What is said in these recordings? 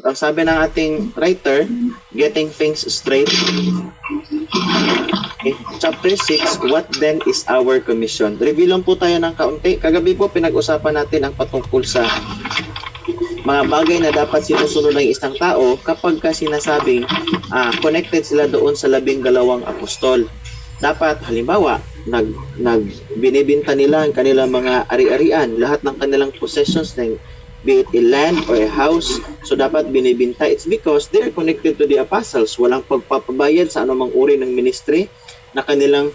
Ang sabi ng ating writer, Getting Things Straight. Okay. Chapter 6, what then is our commission? Review lang po tayo ng kaunti. Kagabi po pinag-usapan natin ang patungkol sa mga bagay na dapat sinusunod ng isang tao kapag ka sinasabing connected sila doon sa 12 apostol. Dapat halimbawa, binibinta nila ang kanilang mga ari-arian, lahat ng kanilang possessions, be it a land or a house, so dapat binibinta. It's because they're connected to the apostles. Walang pagpapabayad sa anumang uri ng ministry na kanilang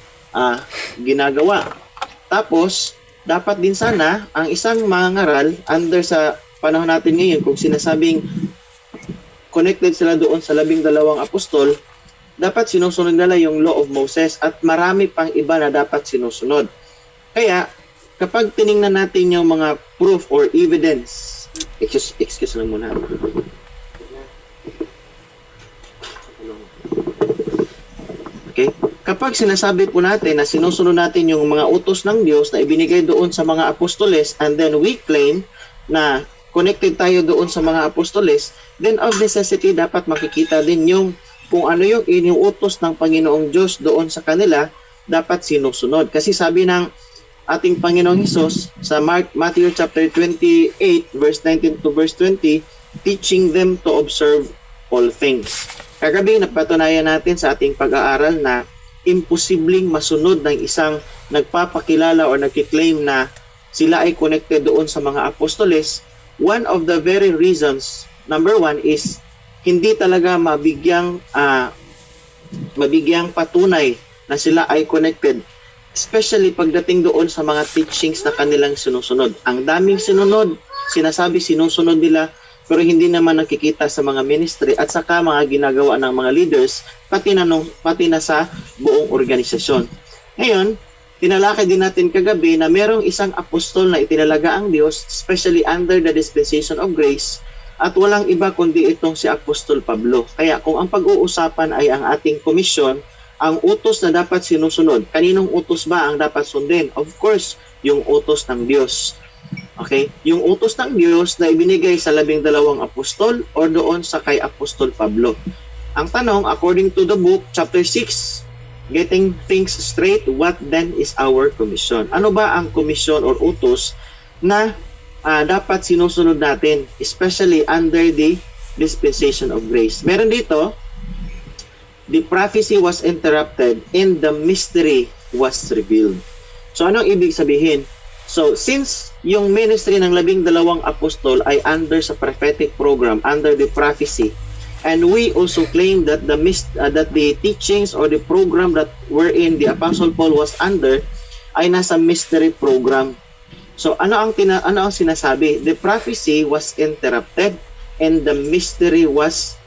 ginagawa. Tapos, dapat din sana ang isang mangaral under sa panahon natin ngayon, kung sinasabing connected sila doon sa 12 apostol, dapat sinusunod nila yung law of Moses at marami pang iba na dapat sinusunod. Kaya, kapag tiningnan natin yung mga proof or evidence, excuse lang muna. Okay? Kapag sinasabi po natin na sinusunod natin yung mga utos ng Diyos na ibinigay doon sa mga apostoles, and then we claim na connected tayo doon sa mga apostoles, then of necessity dapat makikita din yung kung ano yung iniutos ng Panginoong Diyos doon sa kanila, dapat sinusunod. Kasi sabi ng ating Panginoong Hesus sa Matthew chapter 28 verse 19 to verse 20, teaching them to observe all things. Kagabi napatunayan natin sa ating pag-aaral na imposibleng masunod ng isang nagpapakilala o nagkiklaim na sila ay connected doon sa mga apostoles. One of the very reasons, number one, is hindi talaga mabigyang patunay na sila ay connected, especially pagdating doon sa mga teachings na kanilang sinusunod. Ang daming sinunod, sinasabi sinusunod nila, pero hindi naman nakikita sa mga ministry at saka mga ginagawa ng mga leaders, pati na sa buong organisasyon. Ngayon, tinalakay din natin kagabi na merong isang apostol na itinalaga ang Diyos, especially under the dispensation of grace, at walang iba kundi itong si Apostol Pablo. Kaya kung ang pag-uusapan ay ang ating komisyon, ang utos na dapat sinusunod, kaninong utos ba ang dapat sundin? Of course, yung utos ng Diyos. Okay? Yung utos ng Diyos na ibinigay sa 12 apostol o doon sa kay Apostol Pablo. Ang tanong, according to the book, chapter 6, Getting Things Straight, what then is our commission? Ano ba ang komisyon or utos na dapat sinusunod natin, especially under the dispensation of grace? Meron dito, the prophecy was interrupted and the mystery was revealed. So, anong ibig sabihin? So, since yung ministry ng 12 apostol ay under sa prophetic program, under the prophecy, and we also claim that the teachings or the program that wherein the Apostle Paul was under ay nasa mystery program. So, ano ang sinasabi? The prophecy was interrupted and the mystery was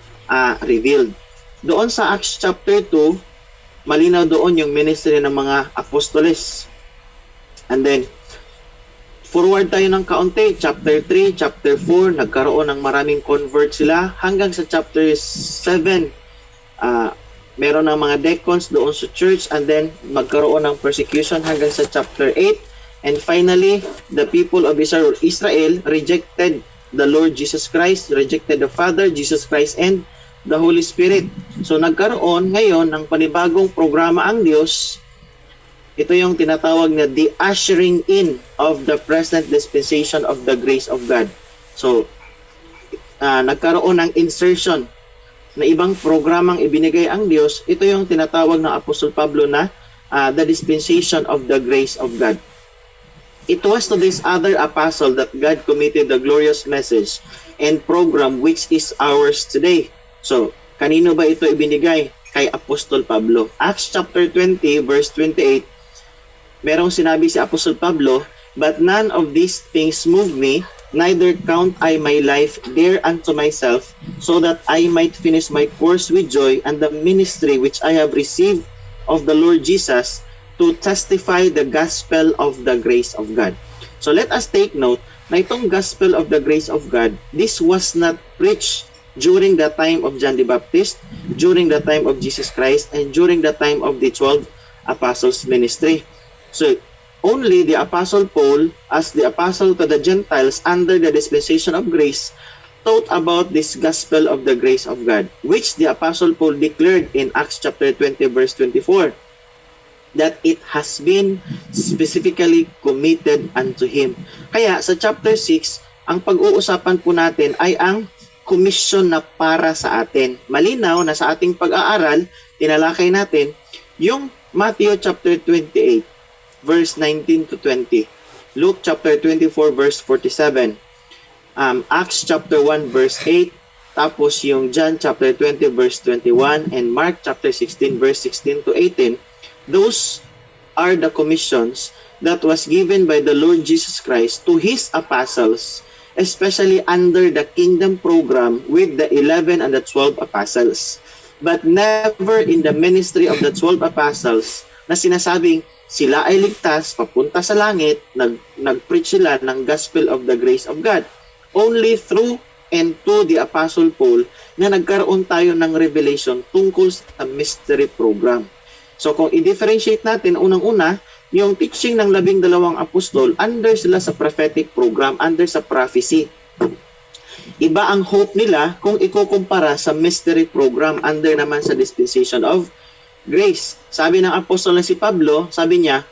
revealed. Doon sa Acts chapter 2, malinaw doon yung ministry ng mga apostoles. And then, forward tayo ng kaunti, chapter 3, chapter 4, nagkaroon ng maraming convert sila. Hanggang sa chapter 7, meron ng mga deacons doon sa church, and then magkaroon ng persecution hanggang sa chapter 8. And finally, the people of Israel rejected the Lord Jesus Christ, rejected the Father, Jesus Christ, and the Holy Spirit. So nagkaroon ngayon ng panibagong programa ang Diyos. Ito yung tinatawag na the ushering in of the present dispensation of the grace of God. So, nagkaroon ng insertion na ibang programang ibinigay ang Diyos. Ito yung tinatawag ng Apostol Pablo na the dispensation of the grace of God. It was to this other apostle that God committed the glorious message and program which is ours today. So, kanino ba ito ibinigay? Kay Apostol Pablo. Acts chapter 20 verse 28, merong sinabi si Apostol Pablo, but none of these things move me, neither count I my life dear unto myself, so that I might finish my course with joy and the ministry which I have received of the Lord Jesus, to testify the gospel of the grace of God. So let us take note na itong gospel of the grace of God, this was not preached during the time of John the Baptist, during the time of Jesus Christ, and during the time of the 12 apostles ministry. So only the Apostle Paul, as the apostle to the Gentiles under the dispensation of grace, taught about this gospel of the grace of God, which the Apostle Paul declared in Acts chapter 20 verse 24, that it has been specifically committed unto him. Kaya sa chapter 6, ang pag-uusapan po natin ay ang commission na para sa atin. Malinaw na sa ating pag-aaral, tinalakay natin yung Matthew chapter 28 verse 19 to 20, Luke chapter 24 verse 47, Acts chapter 1 verse 8, tapos yung John chapter 20 verse 21, and Mark chapter 16 verse 16 to 18. Those are the commissions that was given by the Lord Jesus Christ to His apostles, especially under the kingdom program with the 11 and the 12 apostles. But never in the ministry of the 12 apostles na sinasabing sila ay ligtas, papunta sa langit, nag-preach sila ng gospel of the grace of God. Only through and to the Apostle Paul na nagkaroon tayo ng revelation tungkol sa mystery program. So kung i-differentiate natin, unang-una, yung teaching ng 12 apostol, under sila sa prophetic program, under sa prophecy. Iba ang hope nila kung ikukumpara sa mystery program, under naman sa dispensation of grace. Sabi ng apostol na si Pablo, sabi niya,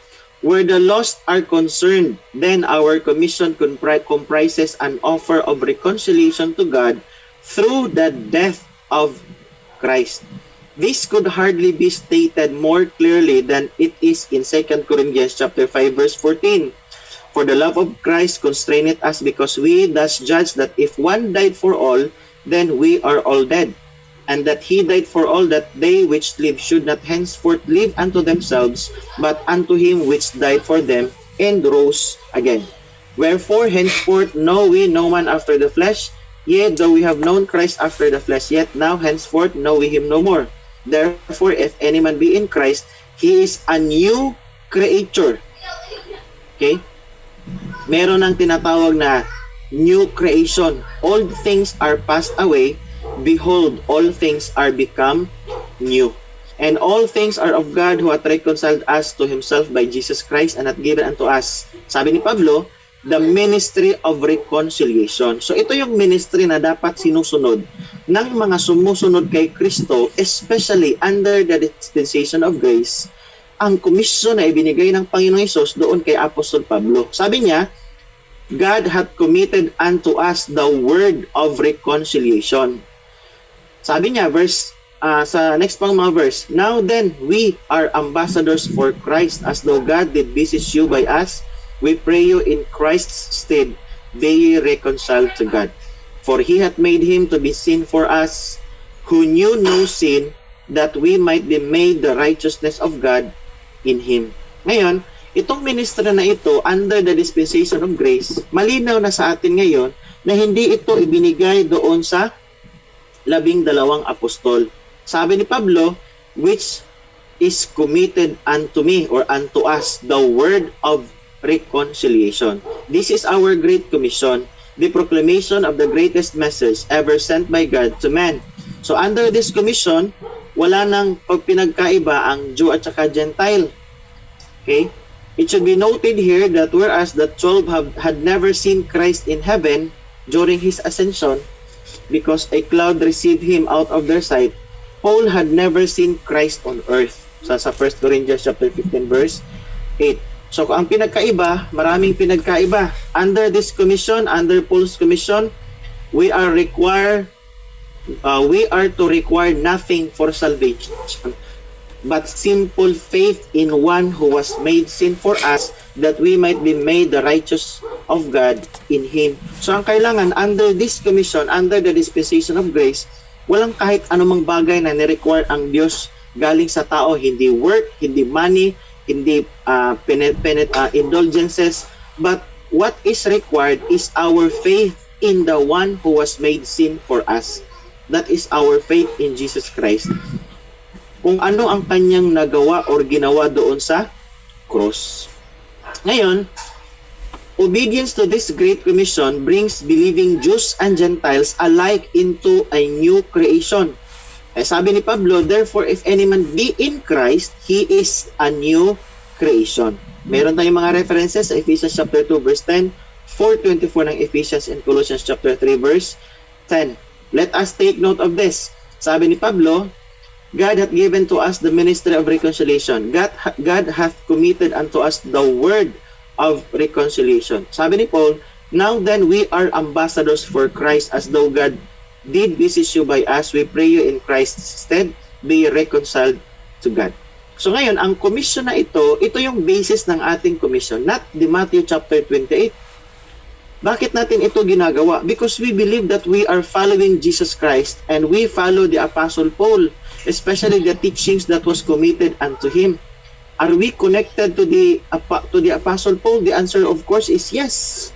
where the lost are concerned, then our commission comprises an offer of reconciliation to God through the death of Christ. This could hardly be stated more clearly than it is in 2 Corinthians chapter 5 verse 14. For the love of Christ constraineth us, because we thus judge that if one died for all, then we are all dead. And that he died for all, that they which live should not henceforth live unto themselves, but unto him which died for them and rose again. Wherefore henceforth know we no man after the flesh, yet though we have known Christ after the flesh, yet now henceforth know we him no more. Therefore, if any man be in Christ, he is a new creature. Okay? Meron ng tinatawag na new creation. Old things are passed away. Behold, all things are become new. And all things are of God, who hath reconciled us to himself by Jesus Christ, and hath given unto us, sabi ni Pablo, the ministry of reconciliation. So ito yung ministry na dapat sinusunod ng mga sumusunod kay Kristo, especially under the dispensation of grace, ang komisyon na ibinigay ng Panginoong Hesus doon kay Apostol Pablo. Sabi niya, God hath committed unto us the word of reconciliation. Sabi niya, sa next pang mga verse, now then, we are ambassadors for Christ, as though God did beseech you by us. We pray you in Christ's stead, be ye reconciled to God. For he hath made him to be sin for us, who knew no sin, that we might be made the righteousness of God in him. Ngayon, itong ministry na ito, under the dispensation of grace, malinaw na sa atin ngayon na hindi ito ibinigay doon sa 12 apostol. Sabi ni Pablo, which is committed unto me, or unto us, the word of reconciliation. This is our great commission, the proclamation of the greatest message ever sent by God to man. So under this commission, wala nang pagpinagkaiba ang Jew at saka Gentile. Okay? It should be noted here that whereas the 12 had never seen Christ in heaven during his ascension, because a cloud received him out of their sight, Paul had never seen Christ on earth. Sa 1 Corinthians chapter 15 verse 8. So ang pinagkaiba, maraming pinagkaiba. Under this commission, under Paul's commission, we are to require nothing for salvation, but simple faith in one who was made sin for us, that we might be made the righteous of God in him. So ang kailangan, under this commission, under the dispensation of grace, walang kahit anumang bagay na ni-require ang Diyos galing sa tao, hindi work, hindi money, hindi indulgences, but what is required is our faith in the one who was made sin for us. That is our faith in Jesus Christ. Kung ano ang kanyang nagawa or ginawa doon sa cross. Ngayon, obedience to this great commission brings believing Jews and Gentiles alike into a new creation. Sabi ni Pablo, therefore, if any man be in Christ, he is a new creation. Meron tayong mga references sa Ephesians chapter 2 verse 10, 4:24 ng Ephesians, and Colossians chapter 3 verse 10. Let us take note of this. Sabi ni Pablo, God hath given to us the ministry of reconciliation. God hath committed unto us the word of reconciliation. Sabi ni Paul, now then we are ambassadors for Christ, as though God did beseech you by us. We pray you in Christ's stead, be reconciled to God. So ngayon, ang commission na ito yung basis ng ating commission, not the Matthew chapter 28. Bakit natin ito ginagawa? Because we believe that we are following Jesus Christ and we follow the Apostle Paul, especially the teachings that was committed unto him. Are we connected to the Apostle Paul? The answer of course is yes.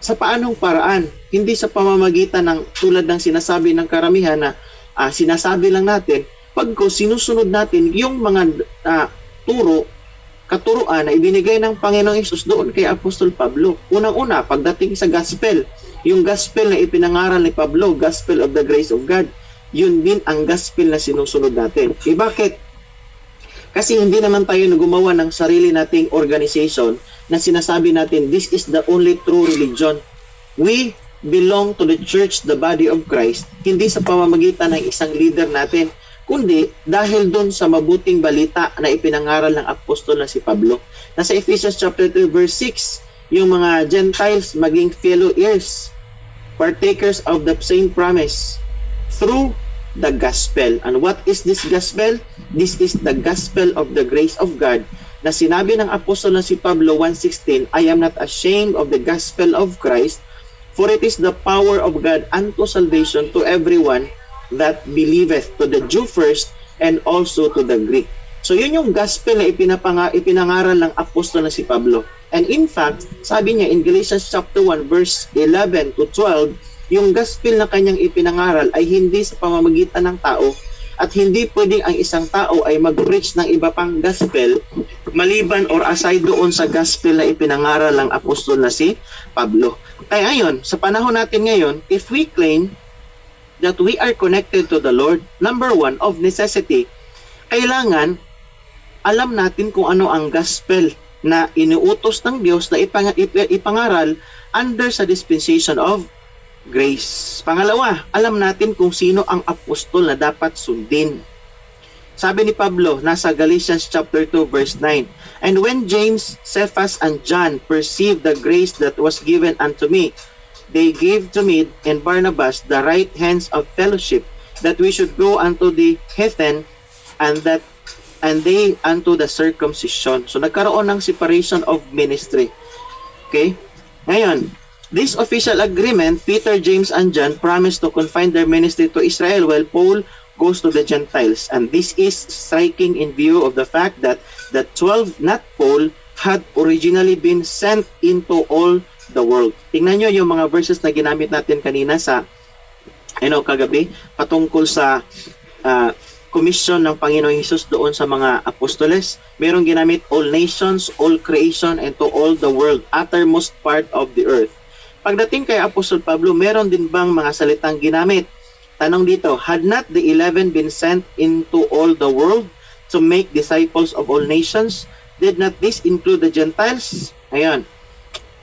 Sa paanong paraan? Hindi sa pamamagitan ng tulad ng sinasabi ng karamihan na sinasabi lang natin, pagko sinusunod natin yung mga katuruan na ibinigay ng Panginoong Hesus doon kay Apostol Pablo. Unang-una, pagdating sa gospel, yung gospel na ipinangaral ni Pablo, gospel of the grace of God, yun din ang gospel na sinusunod natin. Bakit? Kasi hindi naman tayo gumawa ng sarili nating organization na sinasabi natin, this is the only true religion. We belong to the church, the body of Christ, hindi sa pamamagitan ng isang leader natin, kundi dahil doon sa mabuting balita na ipinangaral ng apostol na si Pablo. Nasa Ephesians chapter 2 verse 6, yung mga Gentiles maging fellow heirs, partakers of the same promise through the gospel. And what is this gospel? This is the gospel of the grace of God na sinabi ng apostol na si Pablo 1:16, I am not ashamed of the gospel of Christ, for it is the power of God unto salvation to everyone that believeth, to the Jew first and also to the Greek. So yun yung gospel na ipinangaral ng apostol na si Pablo. And in fact, sabi niya in Galatians chapter 1 verse 11 to 12, yung gospel na kanyang ipinangaral ay hindi sa pamamagitan ng tao at hindi pwedeng ang isang tao ay mag-preach ng iba pang gospel maliban or aside doon sa gospel na ipinangaral ng apostol na si Pablo. Kaya ngayon, sa panahon natin ngayon, if we claim that we are connected to the Lord, number one, of necessity, kailangan alam natin kung ano ang gospel na iniutos ng Diyos na ipangaral under sa dispensation of grace. Pangalawa, alam natin kung sino ang apostol na dapat sundin. Sabi ni Pablo, nasa Galatians chapter 2 verse 9, and when James, Cephas, and John perceived the grace that was given unto me, they gave to me and Barnabas the right hands of fellowship, that we should go unto the heathen, and they unto the circumcision. So nagkaroon ng separation of ministry. Okay? Ngayon, this official agreement, Peter, James, and John promised to confine their ministry to Israel while Paul goes to the Gentiles. And this is striking in view of the fact that the 12, not Paul, had originally been sent into all the world. Tingnan nyo yung mga verses na ginamit natin kanina sa kagabi patungkol sa commission ng Panginoong Hesus doon sa mga apostoles. Merong ginamit all nations, all creation, and to all the world, uttermost part of the earth. Pagdating kay Apostol Pablo, meron din bang mga salitang ginamit? Tanong dito, had not the 11 been sent into all the world to make disciples of all nations? Did not this include the Gentiles? Ayan.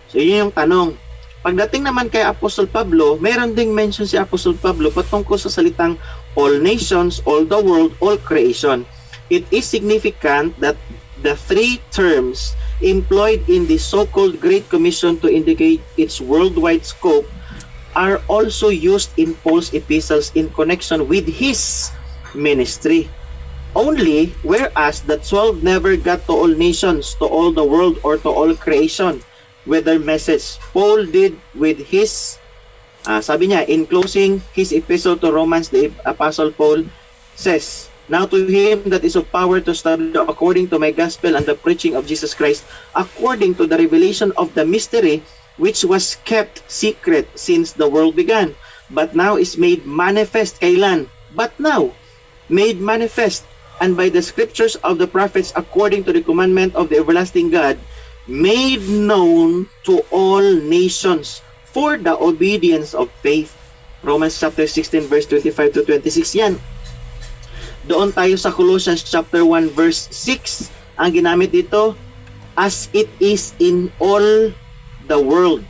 So yun yung tanong. Pagdating naman kay Apostol Pablo, meron ding mention si Apostol Pablo patungkol sa salitang all nations, all the world, all creation. It is significant that the three terms employed in the so-called Great Commission to indicate its worldwide scope are also used in Paul's epistles in connection with his ministry. Only, whereas the 12 never got to all nations, to all the world, or to all creation with their message, Paul did with his, sabi niya, in closing his epistle to Romans, the Apostle Paul says, now to him that is of power to establish according to my gospel and the preaching of Jesus Christ, according to the revelation of the mystery which was kept secret since the world began, but now is made manifest. Kailan? But now, made manifest, and by the scriptures of the prophets, according to the commandment of the everlasting God, made known to all nations for the obedience of faith. Romans chapter 16 verse 25 to 26 yan. Doon tayo sa Colossians chapter 1 verse 6. Ang ginamit dito, as it is in all the world.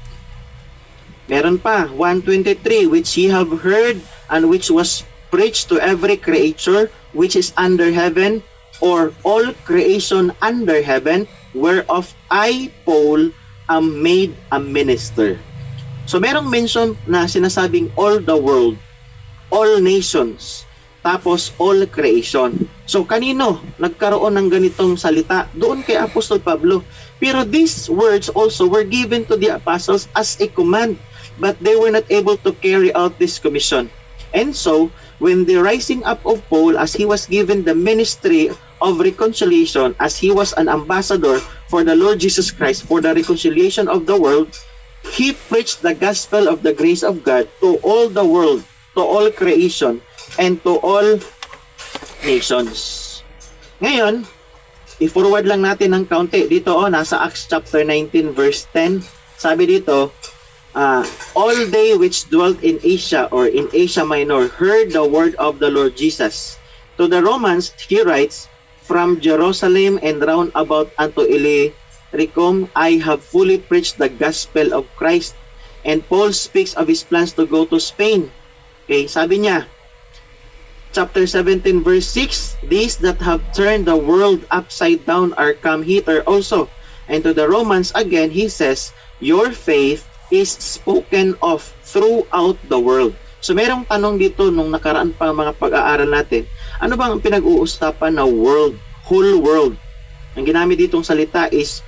Meron pa, 1:23, which ye have heard and which was preached to every creature which is under heaven, or all creation under heaven, whereof I, Paul, am made a minister. So merong mention na sinasabing all the world, all nations, tapos all creation. So kanino nagkaroon ng ganitong salita? Doon kay Apostol Pablo. Pero these words also were given to the apostles as a command, but they were not able to carry out this commission. And so, when the rising up of Paul, as he was given the ministry of reconciliation, as he was an ambassador for the Lord Jesus Christ, for the reconciliation of the world, he preached the gospel of the grace of God to all the world, to all creation, and to all nations. Ngayon, i-forward lang natin ng kaunti. Dito, nasa Acts chapter 19 verse 10. Sabi dito, all they which dwelt in Asia or in Asia Minor heard the word of the Lord Jesus. To the Romans, he writes, from Jerusalem and round about unto Illyricum, I have fully preached the gospel of Christ. And Paul speaks of his plans to go to Spain. Okay, sabi niya, chapter 17 verse 6, these that have turned the world upside down are come hither also. And to the Romans again, he says, your faith is spoken of throughout the world. So merong tanong dito nung nakaraan pa mga pag-aaral natin, ano bang ang pinag-uusapan na world, whole world? Ang ginamit ditong salita is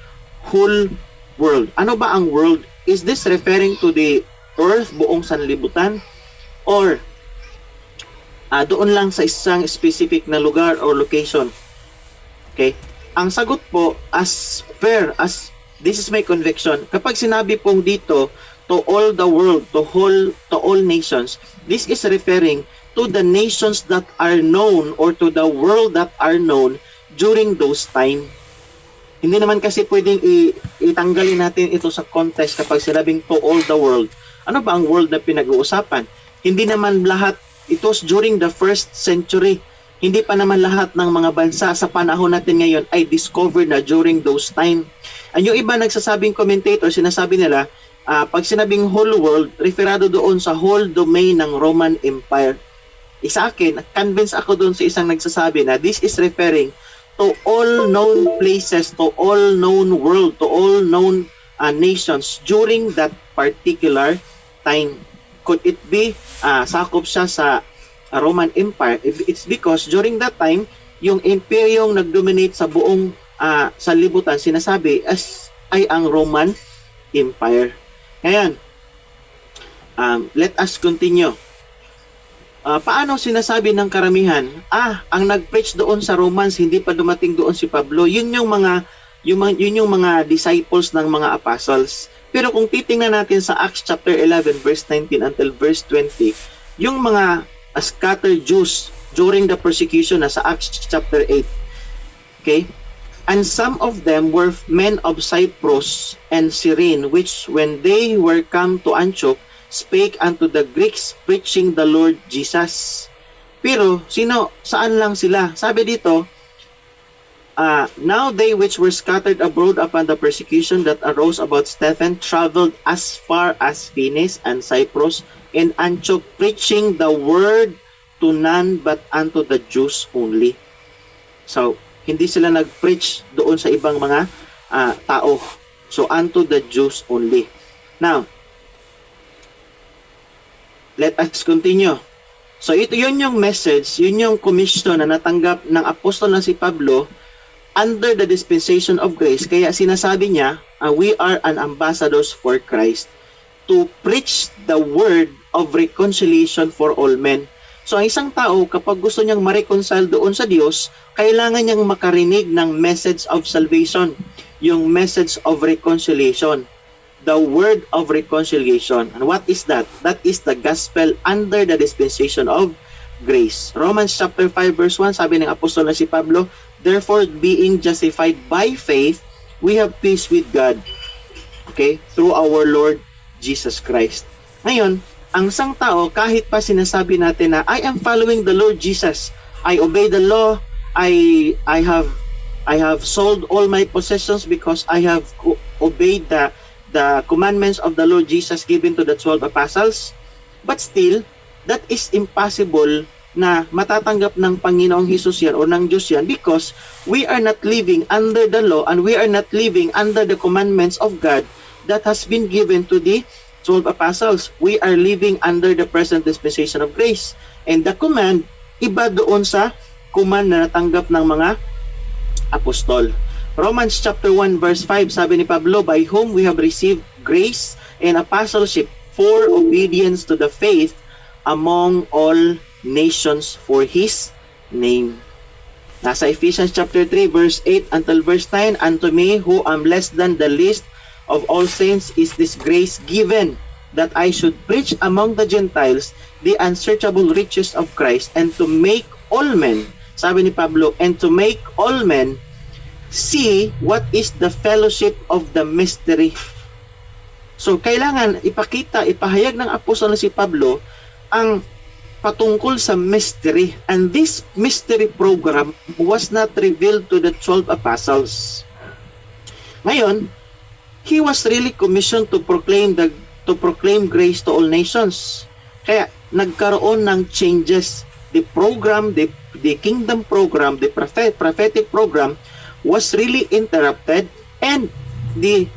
whole world. Ano ba ang world? Is this referring to the earth, buong sanlibutan? Or doon lang sa isang specific na lugar or location? Okay? Ang sagot po, as this is my conviction, kapag sinabi pong dito, to all the world, to all nations, this is referring to the nations that are known or to the world that are known during those time. Hindi naman kasi pwedeng itanggalin natin ito sa context kapag sinabing to all the world. Ano ba ang world na pinag-uusapan? Hindi naman lahat. It was during the first century. Hindi pa naman lahat ng mga bansa sa panahon natin ngayon ay discovered na during those time. And yung iba nagsasabing commentator, sinasabi nila, pag sinabing whole world, referado doon sa whole domain ng Roman Empire. Sa akin, convinced ako doon sa isang nagsasabi na this is referring to all known places, to all known world, to all known nations during that particular time. Could it be sakop siya sa Roman Empire? It's because during that time, yung imperyong nag-dominate sa buong sanlibutan, sinasabi ay ang Roman Empire. Ngayon, let us continue. Paano sinasabi ng karamihan, ang nag-preach doon sa Romans, hindi pa dumating doon si Pablo, yun yung mga disciples ng mga apostles. Pero kung titingnan natin sa Acts chapter 11 verse 19 until verse 20, yung mga scattered Jews during the persecution sa Acts chapter 8. Okay? And some of them were men of Cyprus and Cyrene, which when they were come to Antioch, spake unto the Greeks, preaching the Lord Jesus. Pero saan lang sila? Sabi dito, now they which were scattered abroad upon the persecution that arose about Stephen traveled as far as Phoenice and Cyprus and Antioch, preaching the word to none but unto the Jews only. So, hindi sila nag-preach doon sa ibang mga tao. So, unto the Jews only. Now, let us continue. So, yun yung message, yun yung commission na natanggap ng apostol na si Pablo under the dispensation of grace. Kaya sinasabi niya, we are an ambassadors for Christ to preach the word of reconciliation for all men. So ang isang tao, kapag gusto niyang ma-reconcile doon sa Diyos, kailangan niyang makarinig ng message of salvation, yung message of reconciliation, the word of reconciliation. And what is that? That is the gospel under the dispensation of grace. Romans chapter 5 verse 1, sabi ng apostol na si Pablo, therefore being justified by faith, we have peace with God, okay, through our Lord Jesus Christ. Ngayon, ang isang tao, kahit pa sinasabi natin na I am following the Lord Jesus, I obey the law, I have sold all my possessions because I have obeyed the commandments of the Lord Jesus given to the 12 apostles. But still, that is impossible na matatanggap ng Panginoong Hesus yan o ng Diyos yan, because we are not living under the law and we are not living under the commandments of God that has been given to the 12 apostles. We are living under the present dispensation of grace. And the command, iba doon sa command na natanggap ng mga apostol. Romans chapter 1 verse 5, sabi ni Pablo, by whom we have received grace and apostleship for obedience to the faith among all nations for His name. Nasa Ephesians chapter 3 verse 8 until verse 9, unto me who am less than the least of all saints is this grace given, that I should preach among the Gentiles the unsearchable riches of Christ, and to make all men, sabi ni Pablo, and to make all men see what is the fellowship of the mystery. So, kailangan ipahayag ng apostol na si Pablo ang patungkol sa mystery. And this mystery program was not revealed to the 12 apostles. Ngayon, he was really commissioned to proclaim grace to all nations. Kaya nagkaroon ng changes. The program, the kingdom program, the prophetic program was really interrupted, and the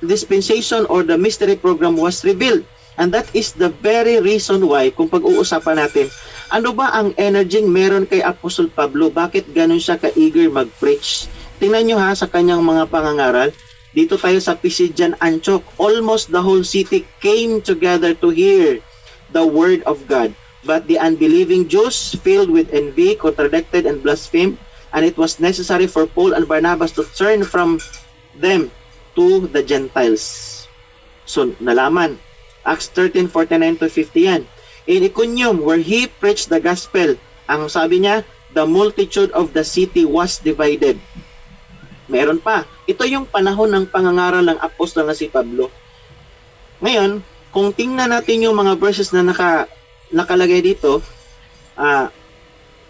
dispensation or the mystery program was revealed. And that is the very reason why, kung pag-uusapan natin, ano ba ang energy meron kay Apostol Pablo? Bakit ganun siya ka-eager mag-preach? Tingnan nyo ha sa kanyang mga pangangaral. Dito tayo sa Pisidian Antioch. Almost the whole city came together to hear the word of God. But the unbelieving Jews, filled with envy, contradicted and blasphemed, and it was necessary for Paul and Barnabas to turn from them to the Gentiles. So, nalaman. Acts 13:49-50 yan. In Iconium, where he preached the gospel, ang sabi niya, the multitude of the city was divided. Meron pa. Ito yung panahon ng pangangaral ng apostol na si Pablo. Ngayon, kung tingnan natin yung mga verses na nakalagay dito,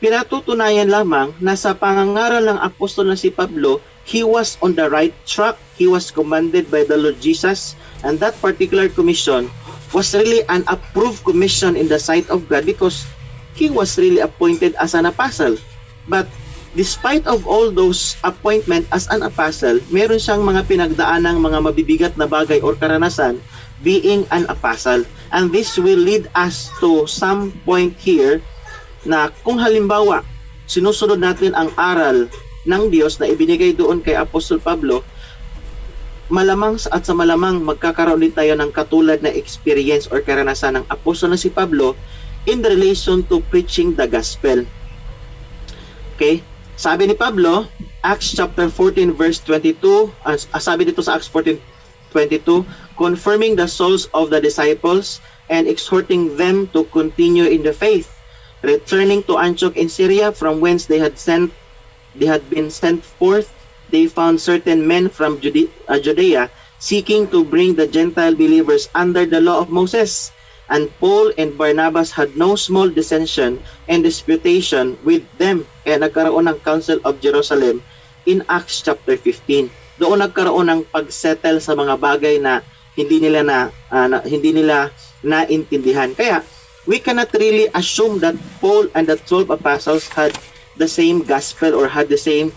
pinatutunayan lamang na sa pangangaral ng apostol na si Pablo, he was on the right track. He was commanded by the Lord Jesus, and that particular commission was really an approved commission in the sight of God, because he was really appointed as an apostle. But despite of all those appointment as an apostle, meron siyang mga pinagdaanang mga mabibigat na bagay or karanasan being an apostle. And this will lead us to some point here na kung halimbawa sinusunod natin ang aral ng Diyos na ibinigay doon kay Apostol Pablo, malamang at sa malamang magkakaroon din tayo ng katulad na experience or karanasan ng apostol na si Pablo in relation to preaching the gospel. Okay? Sabi ni Pablo, Acts chapter 14 verse 22, sabi dito sa Acts 14:22, confirming the souls of the disciples and exhorting them to continue in the faith, returning to Antioch in Syria, from whence they had been sent forth. They found certain men from Judea seeking to bring the Gentile believers under the law of Moses. And Paul and Barnabas had no small dissension and disputation with them. Kaya nagkaroon ng Council of Jerusalem in Acts chapter 15. Doon nagkaroon ng pagsettle sa mga bagay na hindi nila naintindihan. Kaya we cannot really assume that Paul and the 12 apostles had the same gospel or had the same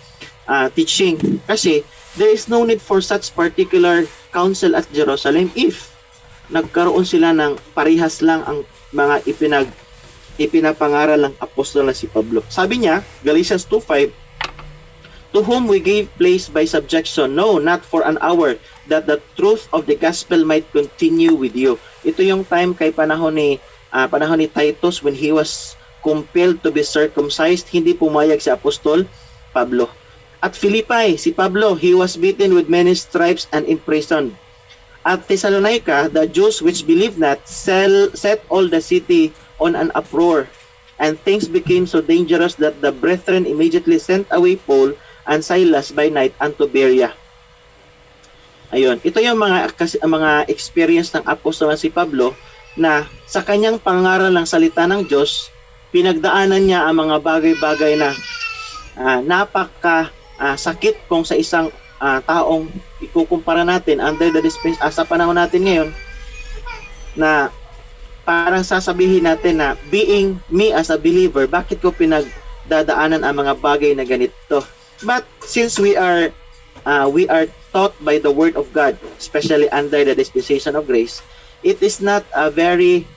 teaching, kasi there is no need for such particular council at Jerusalem if nagkaroon sila ng parihas lang ang mga ipinapangaral ng apostol na si Pablo. Sabi niya, Galatians 2:5, to whom we gave place by subjection, no, not for an hour, that the truth of the gospel might continue with you. Ito yung time kay panahon ni Titus, when he was compelled to be circumcised, hindi pumayag si Apostol Pablo. At Philippi, si Pablo, he was beaten with many stripes and imprisoned. At Thessalonica, the Jews which believed not set all the city on an uproar, and things became so dangerous that the brethren immediately sent away Paul and Silas by night unto Berea. Ayun, ito yung mga experience ng apostol na si Pablo, na sa kanyang pangaral ng salita ng Diyos, pinagdaanan niya ang mga bagay-bagay na sakit kung sa isang taong ikukumpara natin under the sa panahon natin ngayon, na parang sasabihin natin na being me as a believer, bakit ko pinagdadaanan ang mga bagay na ganito? But since we are taught by the Word of God, especially under the dispensation of grace, it is not a very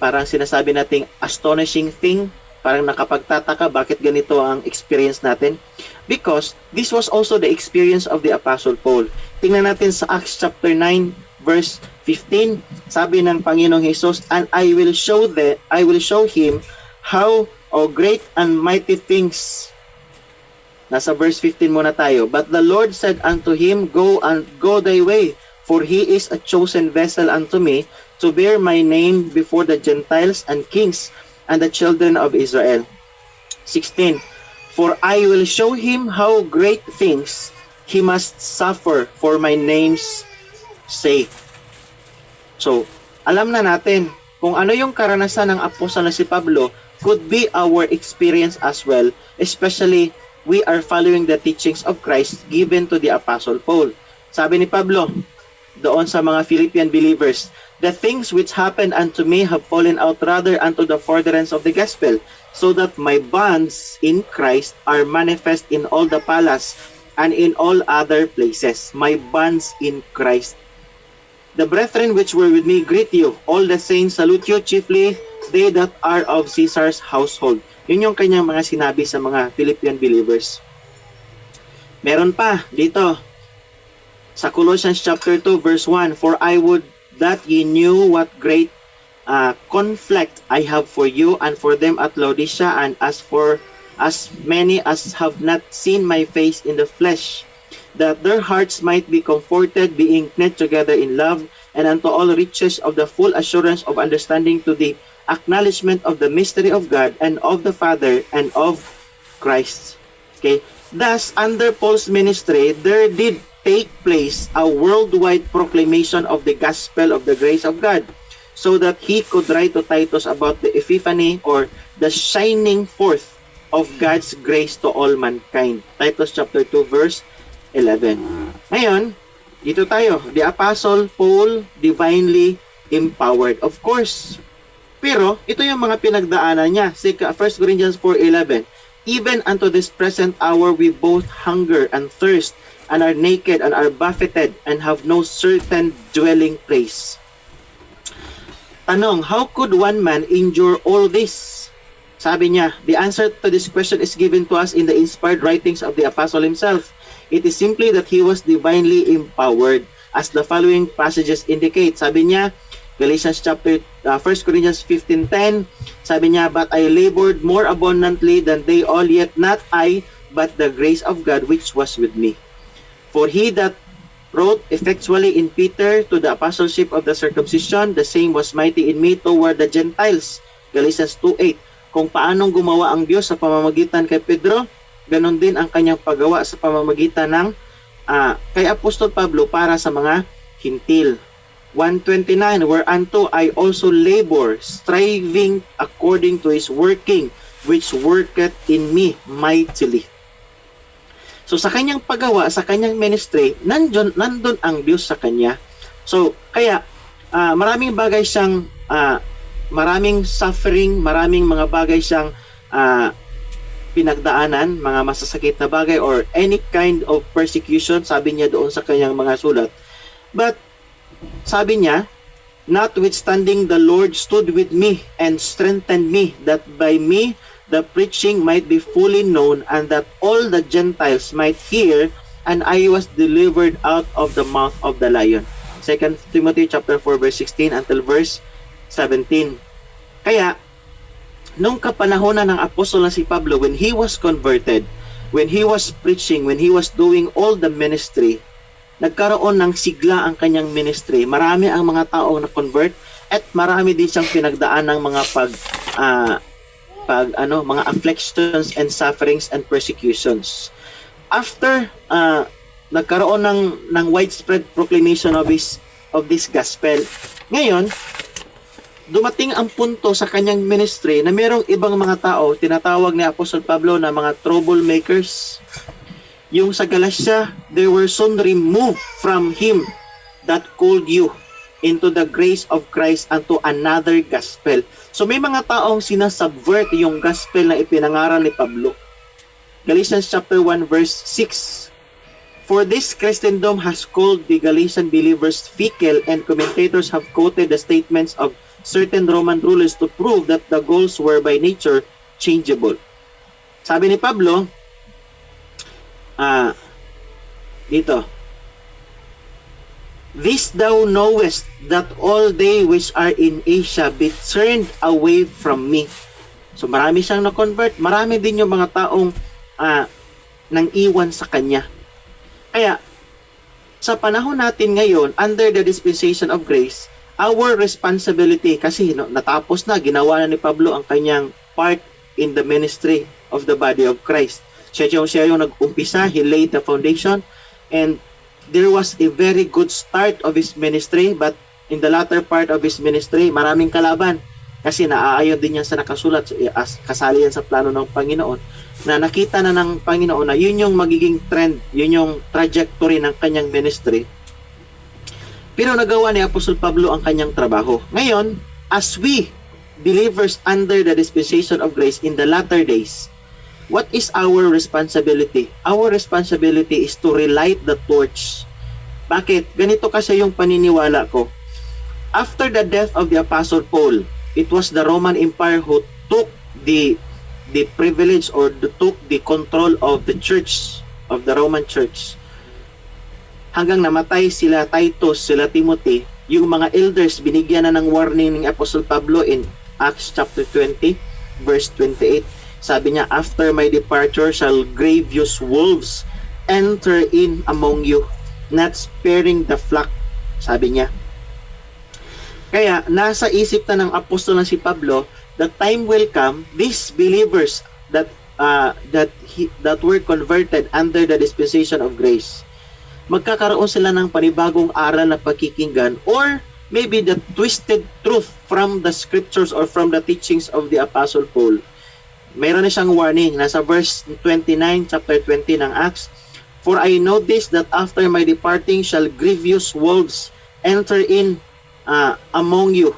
parang sinasabi nating astonishing thing, parang nakapagtataka bakit ganito ang experience natin, because this was also the experience of the Apostle Paul. Tingnan natin sa Acts chapter 9 verse 15, sabi ng Panginoong Jesus, and I will show him how great and mighty things. Nasa verse 15 muna tayo. But the Lord said unto him, go thy way, for he is a chosen vessel unto me, to bear my name before the Gentiles and kings and the children of Israel. 16. For I will show him how great things he must suffer for my name's sake. So, alam na natin kung ano yung karanasan ng apostol na si Pablo could be our experience as well, especially we are following the teachings of Christ given to the Apostle Paul. Sabi ni Pablo doon sa mga Philippian believers, the things which happened unto me have fallen out rather unto the furtherance of the gospel, so that my bonds in Christ are manifest in all the palace and in all other places. My bonds in Christ. The brethren which were with me greet you. All the saints salute you, chiefly they that are of Caesar's household. Yun yung kanyang mga sinabi sa mga Philippian believers. Meron pa dito sa Colossians chapter 2 verse 1, for I would that ye knew what great conflict I have for you and for them at Laodicea, and as for as many as have not seen my face in the flesh, that their hearts might be comforted, being knit together in love, and unto all riches of the full assurance of understanding, to the acknowledgement of the mystery of God and of the Father and of Christ. Okay? Thus, under Paul's ministry, there did take place a worldwide proclamation of the gospel of the grace of God, so that he could write to Titus about the epiphany, or the shining forth of God's grace to all mankind. Titus chapter 2 verse 11. Ngayon, dito tayo, the Apostle Paul, divinely empowered. Of course, pero ito yung mga pinagdaanan niya. 1 Corinthians 4:11, even unto this present hour we both hunger and thirst, and are naked and are buffeted, and have no certain dwelling place. Tanong, how could one man endure all this? Sabi niya, the answer to this question is given to us in the inspired writings of the apostle himself. It is simply that he was divinely empowered, as the following passages indicate. Sabi niya, Galatians chapter 1 Corinthians 15:10, sabi niya, but I labored more abundantly than they all, yet not I, but the grace of God which was with me. For he that wrote effectually in Peter to the apostleship of the circumcision, the same was mighty in me toward the Gentiles. Galatians 2:8. Kung paanong gumawa ang Diyos sa pamamagitan kay Pedro, ganon din ang kanyang paggawa sa pamamagitan ng kay Apostol Pablo para sa mga Hintil. 1:29, whereunto I also labor, striving according to his working, which worketh in me mightily. So sa kanyang paggawa, sa kanyang ministry, nandun ang Diyos sa kanya. So kaya maraming bagay siyang maraming suffering, maraming mga bagay siyang pinagdaanan, mga masasakit na bagay or any kind of persecution, sabi niya doon sa kanyang mga sulat. But sabi niya, notwithstanding the Lord stood with me and strengthened me, that by me the preaching might be fully known, and that all the Gentiles might hear, and I was delivered out of the mouth of the lion. 2 Timothy chapter 4 verse 16 until verse 17. Kaya, nung kapanahonan ng apostol na si Pablo, when he was converted, when he was preaching, when he was doing all the ministry, nagkaroon ng sigla ang kanyang ministry. Marami ang mga taong na-convert, at marami din siyang pinagdaan ng mga mga afflictions and sufferings and persecutions. After nagkaroon ng widespread proclamation of this gospel, ngayon dumating ang punto sa kanyang ministry na merong ibang mga tao, tinatawag ni Apostle Pablo na mga troublemakers. Yung sa Galatia, they were soon removed from him that called you into the grace of Christ unto another gospel. So may mga taong sinasubvert yung gospel na ipinangaral ni Pablo. Galatians chapter 1 verse 6. For this Christendom has called the Galatian believers fickle, and commentators have quoted the statements of certain Roman rulers to prove that the goals were by nature changeable. Sabi ni Pablo, dito, this thou knowest, that all they which are in Asia be turned away from me. So marami siyang na-convert, marami din yung mga taong nang iwan sa kanya. Kaya, sa panahon natin ngayon, under the dispensation of grace, our responsibility, kasi natapos na, ginawa na ni Pablo ang kanyang part in the ministry of the body of Christ. Siya yung nag-umpisa, he laid the foundation, and there was a very good start of his ministry, but in the latter part of his ministry, maraming kalaban, kasi naaayon din yan sa nakasulat, kasali yan sa plano ng Panginoon, na nakita na ng Panginoon na yun yung magiging trend, yun yung trajectory ng kanyang ministry. Pero nagawa ni Apostol Pablo ang kanyang trabaho. Ngayon, as we believers under the dispensation of grace in the latter days, what is our responsibility? Our responsibility is to relight the torch. Bakit? Ganito kasi yung paniniwala ko. After the death of the Apostle Paul, it was the Roman Empire who took the privilege or took the control of the church, of the Roman church. Hanggang namatay sila Titus, sila Timothy, yung mga elders binigyan na ng warning ng Apostle Pablo in Acts chapter 20 verse 28. Sabi niya, after my departure shall grievous wolves enter in among you, not sparing the flock. Sabi niya. Kaya nasa isip na ng apostol na si Pablo, the time will come, these believers that were converted under the dispensation of grace, magkakaroon sila ng panibagong aral na pakikinggan, or maybe the twisted truth from the scriptures or from the teachings of the Apostle Paul. Mayroon na siyang warning, nasa verse 29, chapter 20 ng Acts, for I know this, that after my departing shall grievous wolves enter in among you,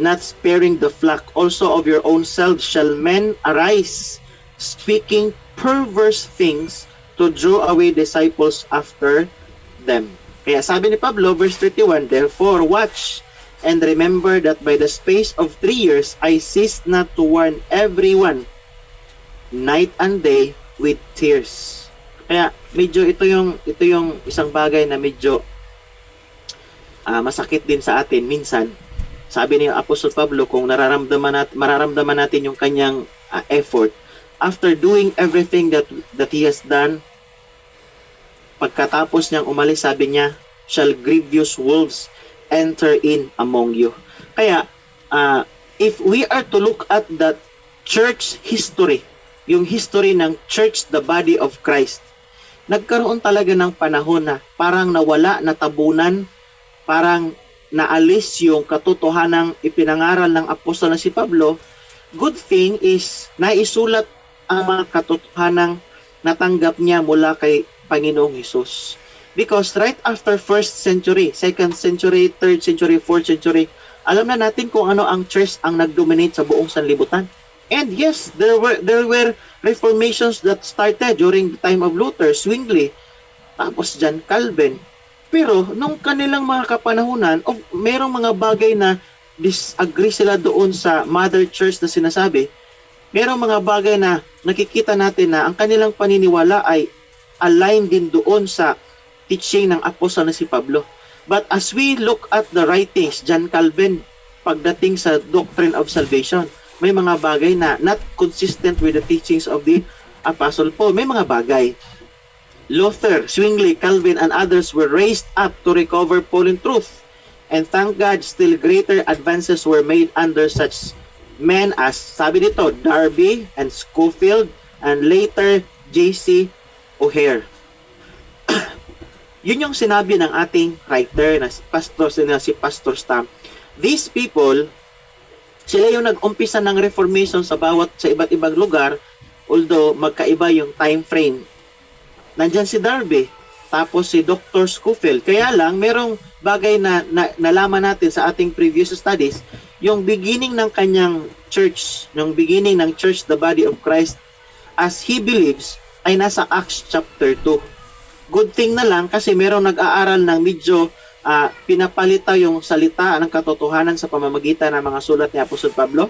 not sparing the flock. Also of your own selves shall men arise, speaking perverse things, to draw away disciples after them. Kaya sabi ni Pablo, verse 31, therefore watch, and remember that by the space of 3 years I ceased not to warn everyone, night and day, with tears. Kaya medyo ito yung isang bagay na medyo masakit din sa atin minsan. Sabi ni Apostol Pablo, kung mararamdaman natin yung kanyang effort, after doing everything that he has done, pagkatapos niyang umalis, sabi niya, shall grievous wolves enter in among you. Kaya, if we are to look at the church history, yung history ng church, the body of Christ, nagkaroon talaga ng panahon na parang nawala, natabunan, parang naalis yung katotohanang ipinangaral ng apostol na si Pablo. Good thing is, naisulat ang mga katotohanang natanggap niya mula kay Panginoong Hesus. Because right after 1st century, 2nd century, 3rd century, 4th century, alam na natin kung ano ang church ang nag-dominate sa buong sanlibutan. And yes, there were reformations that started during the time of Luther, Zwingli, tapos John Calvin. Pero nung kanilang mga kapanahunan, merong mga bagay na disagree sila doon sa mother church na sinasabi. Merong mga bagay na nakikita natin na ang kanilang paniniwala ay aligned din doon sa teaching ng apostol na si Pablo. But as we look at the writings, John Calvin, pagdating sa doctrine of salvation, may mga bagay na not consistent with the teachings of the Apostle Paul. May mga bagay. Luther, Zwingli, Calvin, and others were raised up to recover Pauline truth. And thank God, still greater advances were made under such men as, sabi dito, Darby and Scofield, and later J.C. O'Hare. Yun yung sinabi ng ating writer na si Pastor Stam. These people, sila yung nag-umpisa ng reformation sa iba't ibang lugar, although magkaiba yung time frame. nandyan si Darby, tapos si Dr. Scofield. Kaya lang, merong bagay na nalaman natin sa ating previous studies, yung beginning ng kanyang church, yung beginning ng church, the body of Christ, as he believes, ay nasa Acts chapter 2. Good thing na lang kasi merong nag-aaral ng medyo pinapalita yung salita ng katotohanan sa pamamagitan ng mga sulat ni Apostol Pablo.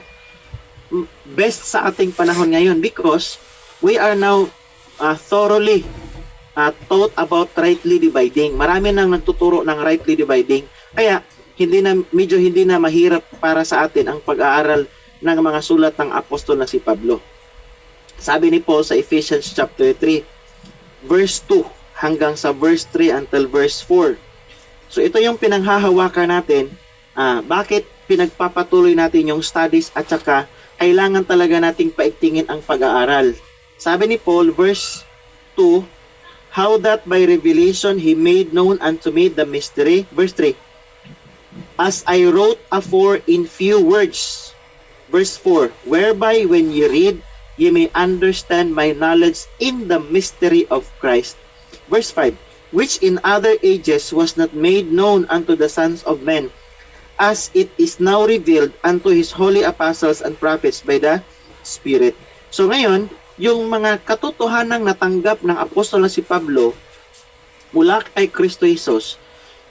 Best sa ating panahon ngayon because we are now thoroughly taught about rightly dividing. Marami nang nagtuturo ng rightly dividing. Kaya medyo hindi na mahirap para sa atin ang pag-aaral ng mga sulat ng apostol na si Pablo. Sabi ni Paul sa Ephesians chapter 3, verse 2 hanggang sa verse 3 until verse 4. So ito yung pinanghahawakan natin, bakit pinagpapatuloy natin yung studies at saka kailangan talaga nating paigtingin ang pag-aaral. Sabi ni Paul, verse 2, how that by revelation he made known unto me the mystery. Verse 3, as I wrote afore in few words. Verse 4, whereby when ye read, ye may understand my knowledge in the mystery of Christ. Verse 5, which in other ages was not made known unto the sons of men, as it is now revealed unto his holy apostles and prophets by the Spirit. So ngayon, yung mga katotohanang natanggap ng apostol na si Pablo mula kay Kristo Jesus,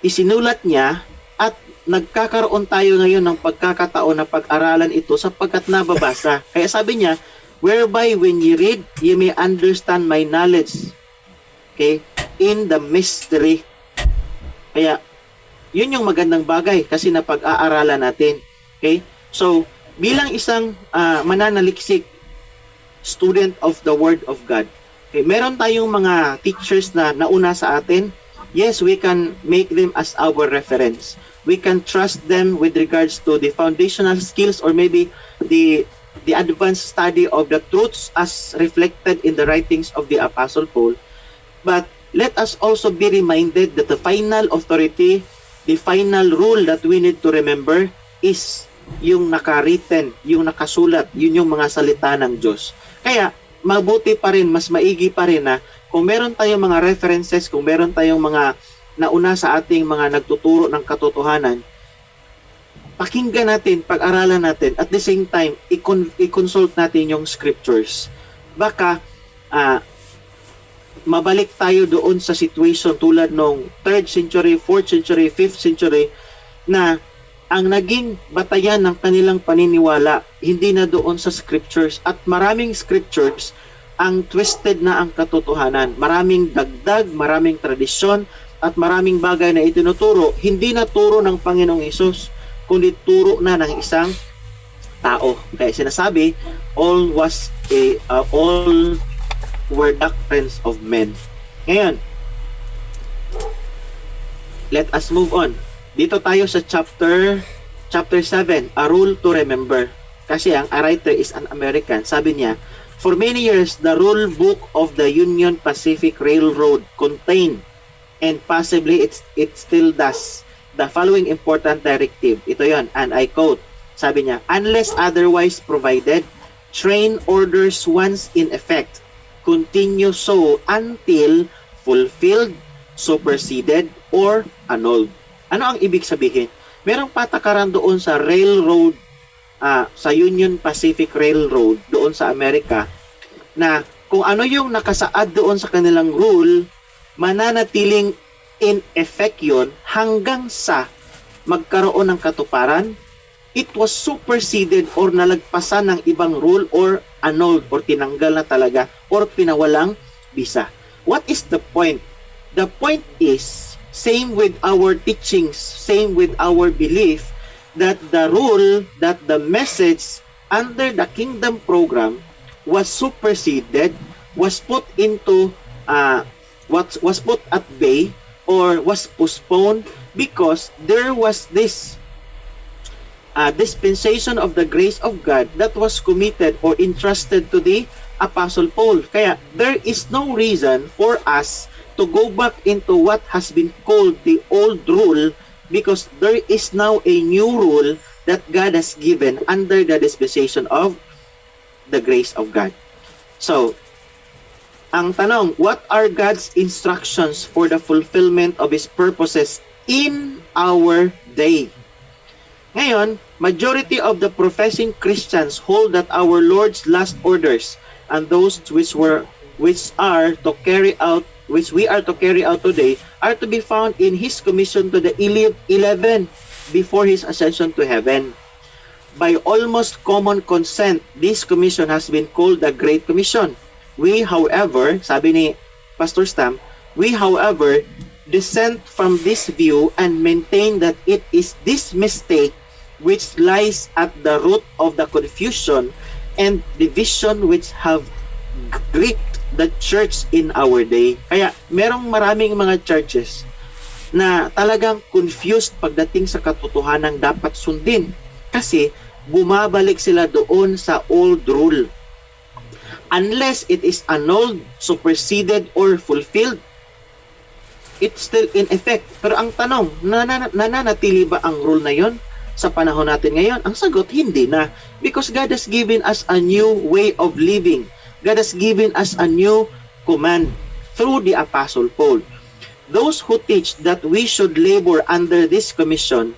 isinulat niya at nagkakaroon tayo ngayon ng pagkakataon na pag-aralan ito sapagkat nababasa. Kaya sabi niya, whereby when ye read, ye may understand my knowledge. Okay? In the mystery. Kaya, yun yung magandang bagay kasi napag-aaralan natin. Okay? So, bilang isang mananaliksik, student of the Word of God, okay, meron tayong mga teachers na nauna sa atin. Yes, we can make them as our reference. We can trust them with regards to the foundational skills or maybe the advanced study of the truths as reflected in the writings of the Apostle Paul. But let us also be reminded that the final authority, the final rule that we need to remember is yung nakariten, yung nakasulat, yun yung mga salita ng Diyos. Kaya, mabuti pa rin, mas maigi pa rin na kung meron tayong mga references, kung meron tayong mga nauna sa ating mga nagtuturo ng katotohanan, pakinggan natin, pag-aralan natin, at the same time, i-consult natin yung scriptures. Baka, mabalik tayo doon sa situation tulad nung 3rd century, 4th century, 5th century, na ang naging batayan ng kanilang paniniwala, hindi na doon sa scriptures. At maraming scriptures, ang twisted na ang katotohanan. Maraming dagdag, maraming tradisyon, at maraming bagay na itinuturo, hindi na turo ng Panginoong Hesus, kundi turo na ng isang tao. Kaya sinasabi, all were doctrines of men. Ngayon, let us move on. Dito tayo sa chapter 7, a rule to remember. Kasi ang writer is an American. Sabi niya, for many years, the rule book of the Union Pacific Railroad contained, and possibly it still does, the following important directive. Ito yon, and I quote, sabi niya, unless otherwise provided, train orders once in effect, continue so until fulfilled, superseded, or annulled. Ano ang ibig sabihin? Merong patakaran doon sa railroad, sa Union Pacific Railroad doon sa Amerika, na kung ano yung nakasaad doon sa kanilang rule, mananatiling in effect yun hanggang sa magkaroon ng katuparan, it was superseded or nalagpasan ng ibang rule or annulled or tinanggal na talaga or pinawalang bisa. What is the point? The point is, same with our teachings, same with our belief, that the rule, that the message under the kingdom program was superseded, was put into, was put at bay, or was postponed because there was this dispensation of the grace of God that was committed or entrusted to the Apostle Paul. Kaya there is no reason for us to go back into what has been called the old rule, because there is now a new rule that God has given under the dispensation of the grace of God. So, Ang tanong, what are God's instructions for the fulfillment of His purposes in our day? Ngayon, majority of the professing Christians hold that our Lord's last orders and those which we are to carry out today are to be found in His commission to the 11 before His ascension to heaven. By almost common consent, this commission has been called the Great Commission. We, however, sabi ni Pastor Stam, we, however, dissent from this view and maintain that it is this mistake which lies at the root of the confusion and division which have gripped the church in our day. Kaya merong maraming mga churches na talagang confused pagdating sa katotohanan dapat sundin kasi bumabalik sila doon sa old rule. Unless it is annulled, superseded, or fulfilled, it's still in effect. Pero ang tanong, nananatili ba ang rule na yon sa panahon natin ngayon? Ang sagot, hindi na. Because God has given us a new way of living. God has given us a new command through the Apostle Paul. Those who teach that we should labor under this commission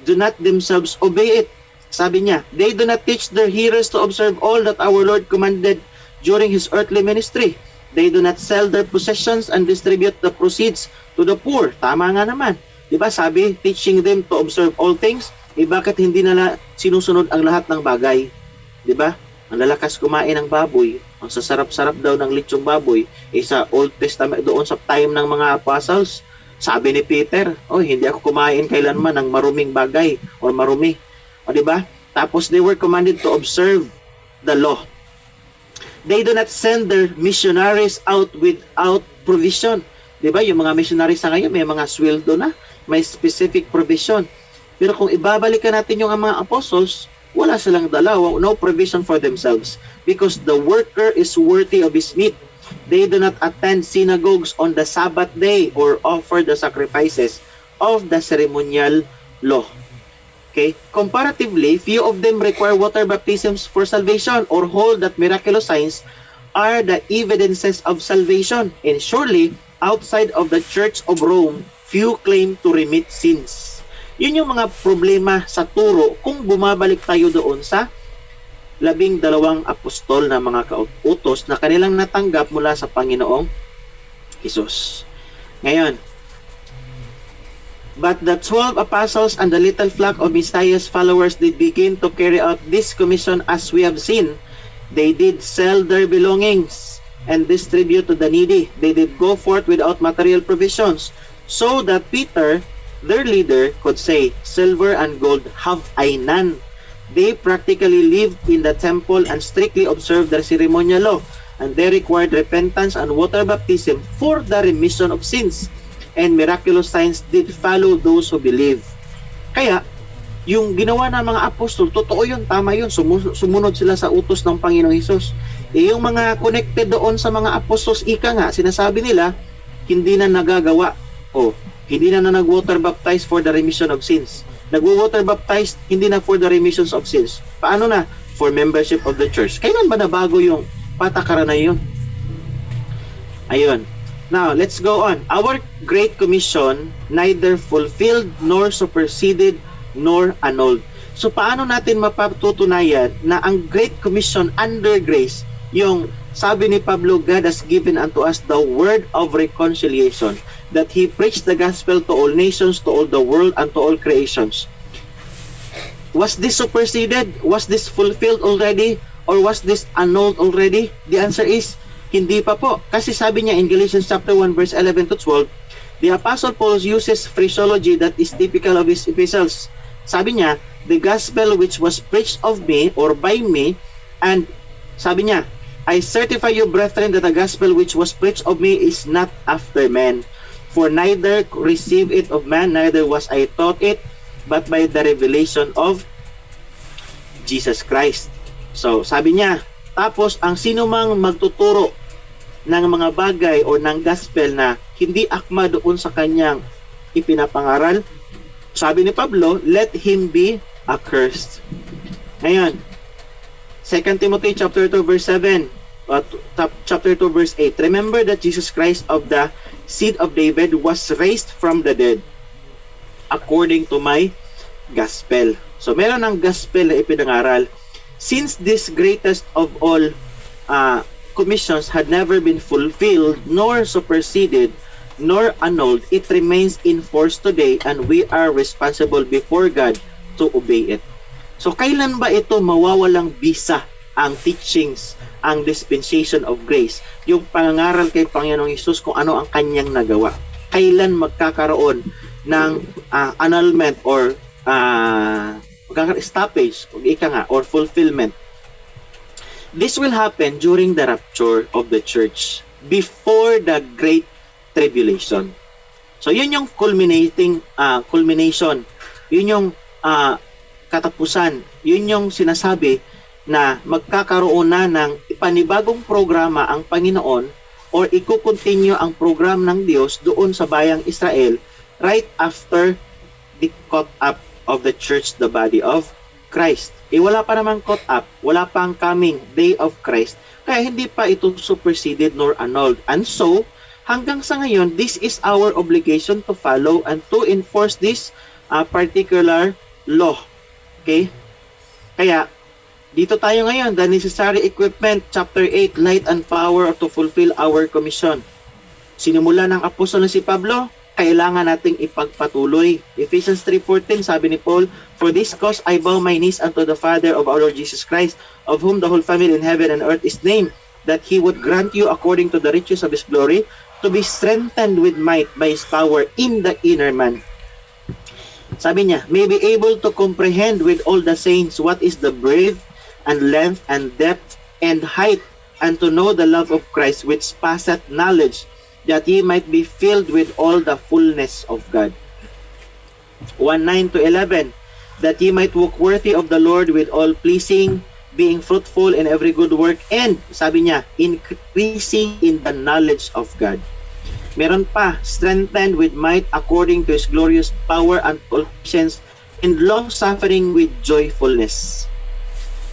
do not themselves obey it. Sabi niya, they do not teach their hearers to observe all that our Lord commanded during His earthly ministry. They do not sell their possessions and distribute the proceeds to the poor. Tama nga naman. Diba sabi, teaching them to observe all things. Bakit hindi nila sinusunod ang lahat ng bagay? Diba? Ang lalakas kumain ng baboy. Ang sasarap-sarap daw ng lechong baboy. Sa Old Testament, doon sa time ng mga apostles, sabi ni Peter, hindi ako kumain kailanman ng maruming bagay or marumi. O diba? Tapos they were commanded to observe the law. They do not send their missionaries out without provision. Diba? Yung mga missionaries sa ngayon, may mga sweldo na, may specific provision. Pero kung ibabalikan natin yung mga apostles, wala silang dala, no provision for themselves. Because the worker is worthy of his meat. They do not attend synagogues on the Sabbath day or offer the sacrifices of the ceremonial law. Okay? Comparatively, few of them require water baptisms for salvation or hold that miraculous signs are the evidences of salvation. And surely, outside of the Church of Rome, few claim to remit sins. Yun yung mga problema sa turo kung bumabalik tayo doon sa 12 apostol na mga kautos na kanilang natanggap mula sa Panginoong Hesus. Ngayon, but the 12 apostles and the little flock of Messiah's followers did begin to carry out this commission as we have seen. They did sell their belongings and distribute to the needy. They did go forth without material provisions, so that Peter, their leader, could say, "Silver and gold have I none." They practically lived in the temple and strictly observed the ceremonial law, and they required repentance and water baptism for the remission of sins. And miraculous signs did follow those who believe. Kaya, yung ginawa ng mga apostol, totoo yun, tama yun, sumunod sila sa utos ng Panginoong Hesus. Yung mga connected doon sa mga apostles, ika nga, sinasabi nila, hindi na nagagawa, hindi na nag-water baptize for the remission of sins. Nag-water baptize, hindi na for the remissions of sins. Paano na? For membership of the church. Kailan ba nabago yung patakaran na yun? Ayun. Now, let's go on. Our Great Commission neither fulfilled nor superseded nor annulled. So, paano natin mapatutunayan na ang Great Commission under grace, yung sabi ni Pablo, God has given unto us the word of reconciliation, that He preached the gospel to all nations, to all the world, and to all creations. Was this superseded? Was this fulfilled already? Or was this annulled already? The answer is, hindi pa po. Kasi sabi niya in Galatians chapter 1 verse 11 to 12, the Apostle Paul uses phraseology that is typical of his epistles. Sabi niya, the gospel which was preached of me or by me, and sabi niya, I certify you, brethren, that the gospel which was preached of me is not after men. For neither received it of man, neither was I taught it, but by the revelation of Jesus Christ. So, sabi niya, tapos ang sino mang magtuturo ng mga bagay o ng gospel na hindi akma doon sa kanyang ipinapangaral, sabi ni Pablo, let him be accursed. Ngayon, 2 Timothy chapter 2 verse 7, chapter 2 verse 8, remember that Jesus Christ of the seed of David was raised from the dead according to my gospel. So meron ng gospel na ipinangaral. Since this greatest of all commissions had never been fulfilled, nor superseded, nor annulled, it remains in force today, and we are responsible before God to obey it. So kailan ba ito mawawalang bisa ang teachings, ang dispensation of grace, yung pangangaral kay Panginoong Hesus kung ano ang kanyang nagawa? Kailan magkakaroon ng annulment or stoppage or fulfillment? This will happen during the rapture of the church before the great tribulation. So yun yung culmination, yun yung katapusan, yun yung sinasabi na magkakaroon na ng panibagong programa ang Panginoon or iko-continue ang program ng Diyos doon sa bayang Israel right after the caught up of the church, the body of Christ. Wala pa namang caught up, wala pang coming day of Christ, kaya hindi pa ito superseded nor annulled. And so, hanggang sa ngayon, this is our obligation to follow and to enforce this particular law. Okay? Kaya, dito tayo ngayon, the necessary equipment, chapter 8, light and power to fulfill our commission. Sinimula ng apostol na si Pablo, kailangan nating ipagpatuloy. Ephesians 3:14, sabi ni Paul, for this cause I bow my knees unto the Father of our Lord Jesus Christ, of whom the whole family in heaven and earth is named, that He would grant you according to the riches of His glory, to be strengthened with might by His power in the inner man. Sabi niya, may be able to comprehend with all the saints what is the breadth and length and depth and height, and to know the love of Christ which passeth knowledge, that ye might be filled with all the fullness of God. 1:9-11, that ye might walk worthy of the Lord with all pleasing, being fruitful in every good work, and, sabi niya, increasing in the knowledge of God. Meron pa, strengthened with might according to His glorious power and all patience, and long-suffering with joyfulness.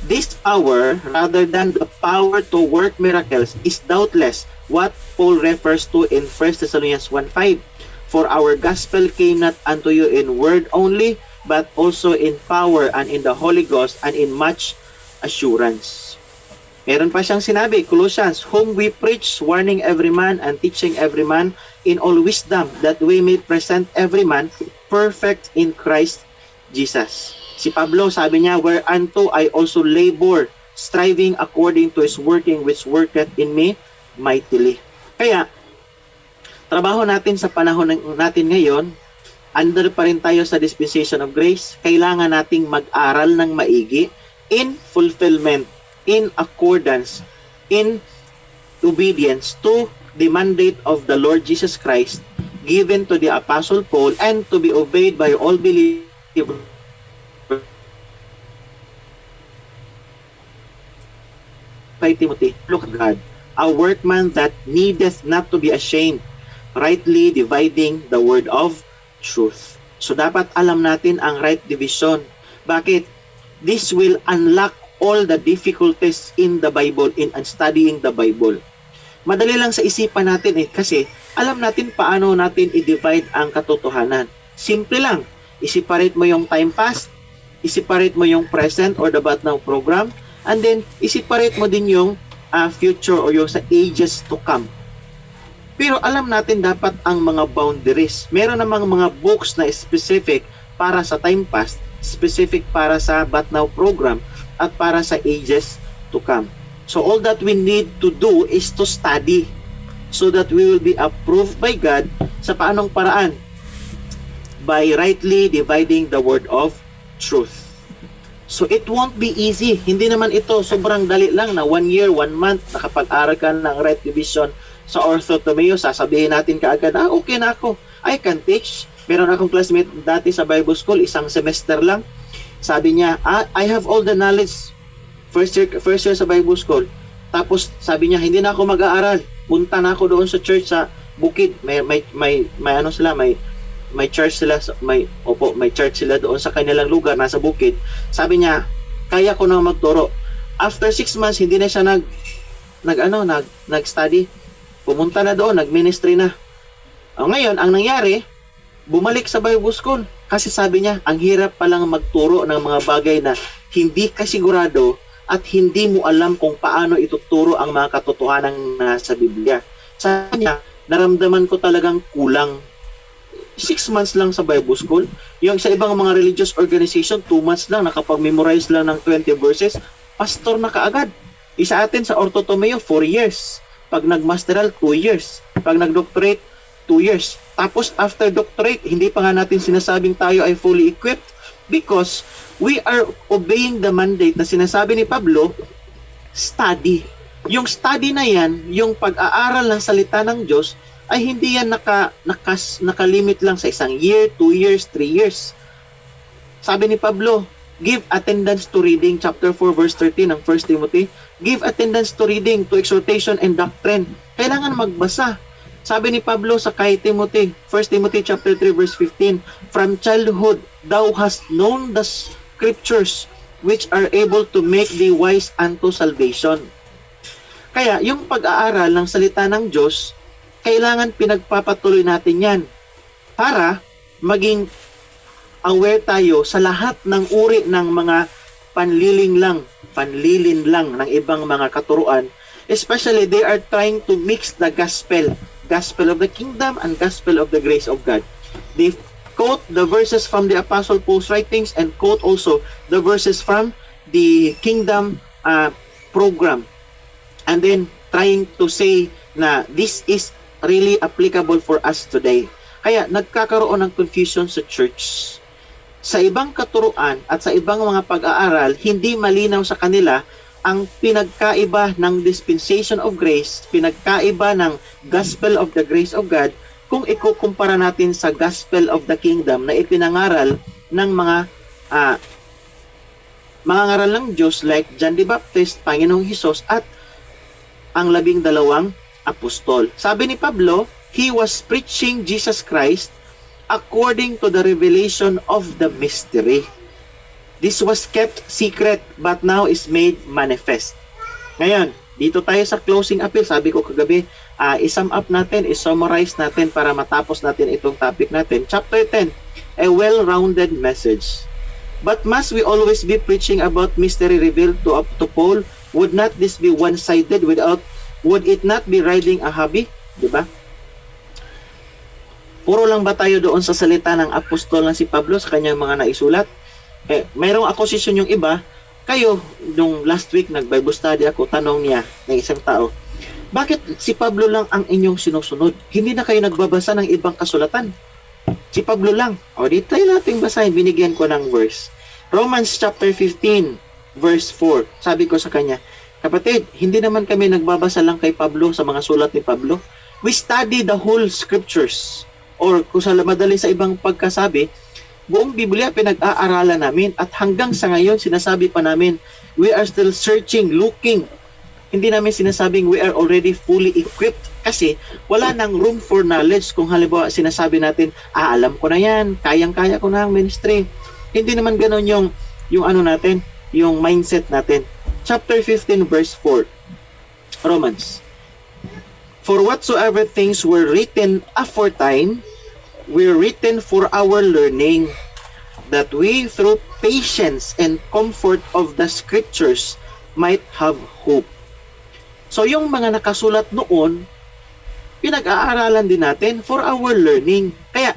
This power, rather than the power to work miracles, is doubtless what Paul refers to in 1 Thessalonians 1:5. For our gospel came not unto you in word only, but also in power and in the Holy Ghost and in much assurance. Meron pa siyang sinabi, Colossians, whom we preach, warning every man and teaching every man in all wisdom, that we may present every man perfect in Christ Jesus. Si Pablo, sabi niya, whereunto I also labor, striving according to His working which worketh in me mightily. Kaya, trabaho natin sa panahon natin ngayon, under pa rin tayo sa dispensation of grace, kailangan nating mag-aral ng maigi in fulfillment, in accordance, in obedience to the mandate of the Lord Jesus Christ given to the Apostle Paul and to be obeyed by all believers by Timothy. Look at God, a workman that needeth not to be ashamed, rightly dividing the word of truth. So dapat alam natin ang right division. Bakit? This will unlock all the difficulties in the Bible, in studying the Bible. Madali lang sa isipan natin kasi alam natin paano natin i-divide ang katotohanan. Simple lang. I-separate mo yung time past, i-separate mo yung present or the but now program, and then i-separate mo din yung future or yung sa ages to come. Pero alam natin dapat ang mga boundaries. Meron namang mga books na specific para sa time past, specific para sa but now program, at para sa ages to come. So all that we need to do is to study so that we will be approved by God sa paanong paraan? By rightly dividing the word of truth. So it won't be easy. Hindi naman ito sobrang dali lang na 1 year, 1 month nakapag-aral ka ng right division sa Ortho Tomeo, sasabihin natin kaagad, okay na ako. I can teach. Meron akong classmate dati sa Bible School, isang semester lang. Sabi niya, I have all the knowledge. First year sa Bible School. Tapos sabi niya, hindi na ako mag-aaral. Punta na ako doon sa church sa Bukid. May ano sila, may church sila, may church sila doon sa kanilang lugar, nasa Bukid. Sabi niya, kaya ko na magturo. After 6 months, hindi na siya nag-study. Pumunta na doon, nag-ministry na. Ngayon, ang nangyari, bumalik sa Bible School. Kasi sabi niya, ang hirap palang magturo ng mga bagay na hindi ka sigurado at hindi mo alam kung paano ituturo ang mga katotohanan nasa Biblia. Sabi niya, naramdaman ko talagang kulang. 6 months lang sa Bible School. Yung sa ibang mga religious organization, 2 months lang, nakapag-memorize lang ng 20 verses, pastor na kaagad. Isa atin sa Orto Tomeo, 4 years. Pag nag-masteral, 2 years. Pag nag-doctorate, 2 years. Tapos after doctorate, hindi pa nga natin sinasabing tayo ay fully equipped because we are obeying the mandate na sinasabi ni Pablo, study. Yung study na yan, yung pag-aaral ng salita ng Diyos, ay hindi yan nakalimit lang sa 1 year, 2 years, 3 years. Sabi ni Pablo, give attendance to reading, chapter 4, verse 13 ng 1 Timothy. Give attendance to reading, to exhortation and doctrine. Kailangan magbasa. Sabi ni Pablo sa kay Timothy, 1 Timothy chapter 3, verse 15, from childhood, thou hast known the scriptures which are able to make thee wise unto salvation. Kaya, yung pag-aaral ng salita ng Diyos, kailangan pinagpapatuloy natin yan para maging aware tayo sa lahat ng uri ng mga panlilin lang ng ibang mga katuruan. Especially, they are trying to mix the gospel of the kingdom and gospel of the grace of God. They quote the verses from the Apostle Paul's writings and quote also the verses from the kingdom program. And then, trying to say na this is really applicable for us today. Kaya nagkakaroon ng confusion sa church. Sa ibang katuruan at sa ibang mga pag-aaral, hindi malinaw sa kanila ang pinagkaiba ng dispensation of grace, pinagkaiba ng gospel of the grace of God, kung ikukumpara natin sa gospel of the kingdom na ipinangaral ng mga ngaral ng Diyos like John the Baptist, Panginoong Hesus at ang 12 apostol. Sabi ni Pablo, he was preaching Jesus Christ according to the revelation of the mystery. This was kept secret but now is made manifest. Ngayon, dito tayo sa closing appeal. Sabi ko kagabi, i-sum up natin, i-summarize natin para matapos natin itong topic natin. Chapter 10, a well-rounded message. But must we always be preaching about mystery revealed to Paul? Would not this be one-sided would it not be riding a hobby? Diba? Puro lang ba tayo doon sa salita ng apostol na si Pablo sa kanyang mga naisulat? Mayroong accusation yung iba. Kayo, nung last week nag-Bible study ako, tanong niya ng isang tao, bakit si Pablo lang ang inyong sinusunod? Hindi na kayo nagbabasa ng ibang kasulatan? Si Pablo lang. O, di tayo nating basahin. Binigyan ko ng verse. Romans chapter 15, verse 4. Sabi ko sa kanya, kapatid, hindi naman kami nagbabasa lang kay Pablo sa mga sulat ni Pablo. We study the whole scriptures. Or kung sa madali sa ibang pagkasabi, buong Biblia pinag-aaralan namin at hanggang sa ngayon sinasabi pa namin, we are still searching, looking. Hindi namin sinasabing we are already fully equipped kasi wala nang room for knowledge kung halimbawa sinasabi natin, alam ko na yan, kayang-kaya ko na ang ministry. Hindi naman ganoon yung ano natin, yung mindset natin. Chapter 15 verse 4, Romans. For whatsoever things were written aforetime were written for our learning, that we through patience and comfort of the scriptures might have hope. So yung mga nakasulat noon, pinag-aaralan din natin for our learning. Kaya,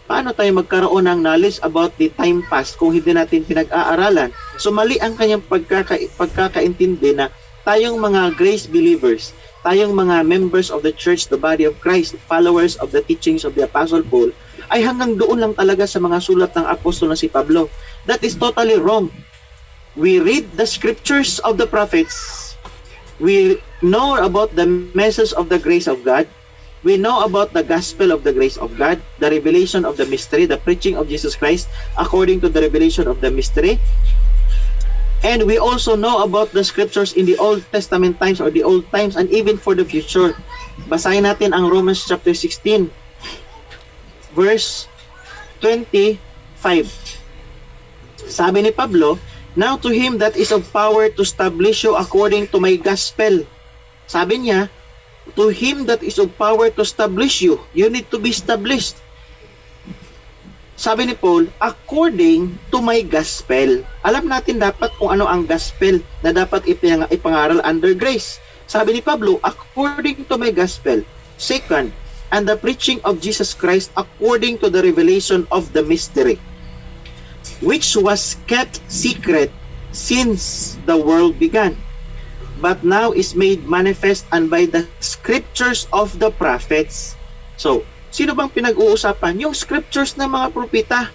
paano tayo magkaroon ng knowledge about the time past kung hindi natin pinag-aaralan? So mali ang kanyang pagkakaintindi na tayong mga grace believers, tayong mga members of the church, the body of Christ, followers of the teachings of the Apostle Paul, ay hanggang doon lang talaga sa mga sulat ng apostol na si Pablo. That is totally wrong. We read the scriptures of the prophets. We know about the message of the grace of God. We know about the gospel of the grace of God, the revelation of the mystery, the preaching of Jesus Christ according to the revelation of the mystery. And we also know about the scriptures in the Old Testament times or the old times and even for the future. Basahin natin ang Romans chapter 16 verse 25. Sabi ni Pablo, now to him that is of power to establish you according to my gospel Sabi niya, to him that is of power to establish you, you need to be established. Sabi ni Paul, according to my gospel. Alam natin dapat kung ano ang gospel na dapat ipangaral under grace. Sabi ni Pablo, according to my gospel. Second, and the preaching of Jesus Christ according to the revelation of the mystery, which was kept secret since the world began, but now is made manifest and by the scriptures of the prophets. So, sino bang pinag-uusapan? Yung scriptures ng mga propeta.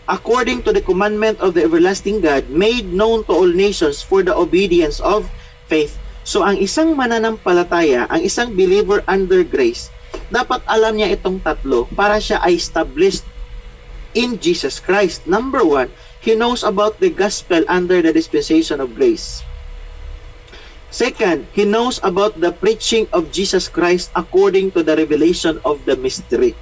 According to the commandment of the everlasting God, made known to all nations for the obedience of faith. So, ang isang mananampalataya, ang isang believer under grace, dapat alam niya itong tatlo para siya ay established in Jesus Christ. Number one, he knows about the gospel under the dispensation of grace. Second, he knows about the preaching of Jesus Christ according to the revelation of the mystery.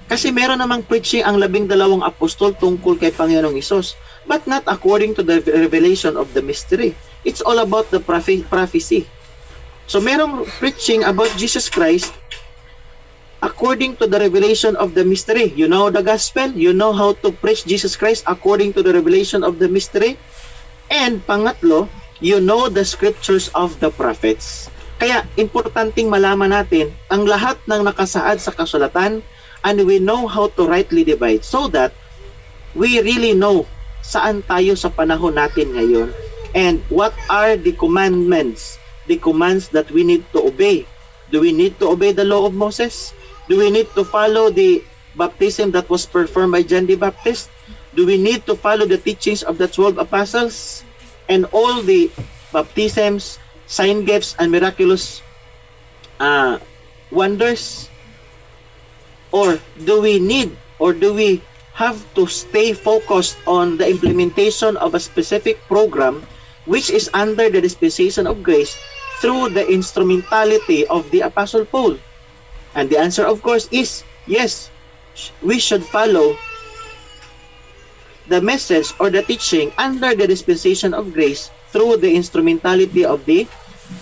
Kasi meron namang preaching ang 12 apostol tungkol kay Panginoong Hesus, but not according to the revelation of the mystery. It's all about the prophecy. So merong preaching about Jesus Christ according to the revelation of the mystery. You know the gospel, you know how to preach Jesus Christ according to the revelation of the mystery. And pangatlo, you know the scriptures of the prophets. Kaya, importanteng malaman natin ang lahat ng nakasaad sa kasulatan, and we know how to rightly divide so that we really know saan tayo sa panahon natin ngayon and what are the commandments, the commands that we need to obey. Do we need to obey the law of Moses? Do we need to follow the baptism that was performed by John the Baptist? Do we need to follow the teachings of the 12 apostles? And all the baptisms, sign gifts, and miraculous wonders? Or do we need, or do we have to stay focused on the implementation of a specific program which is under the dispensation of grace through the instrumentality of the Apostle Paul? And the answer, of course, is yes, we should follow the message or the teaching under the dispensation of grace through the instrumentality of the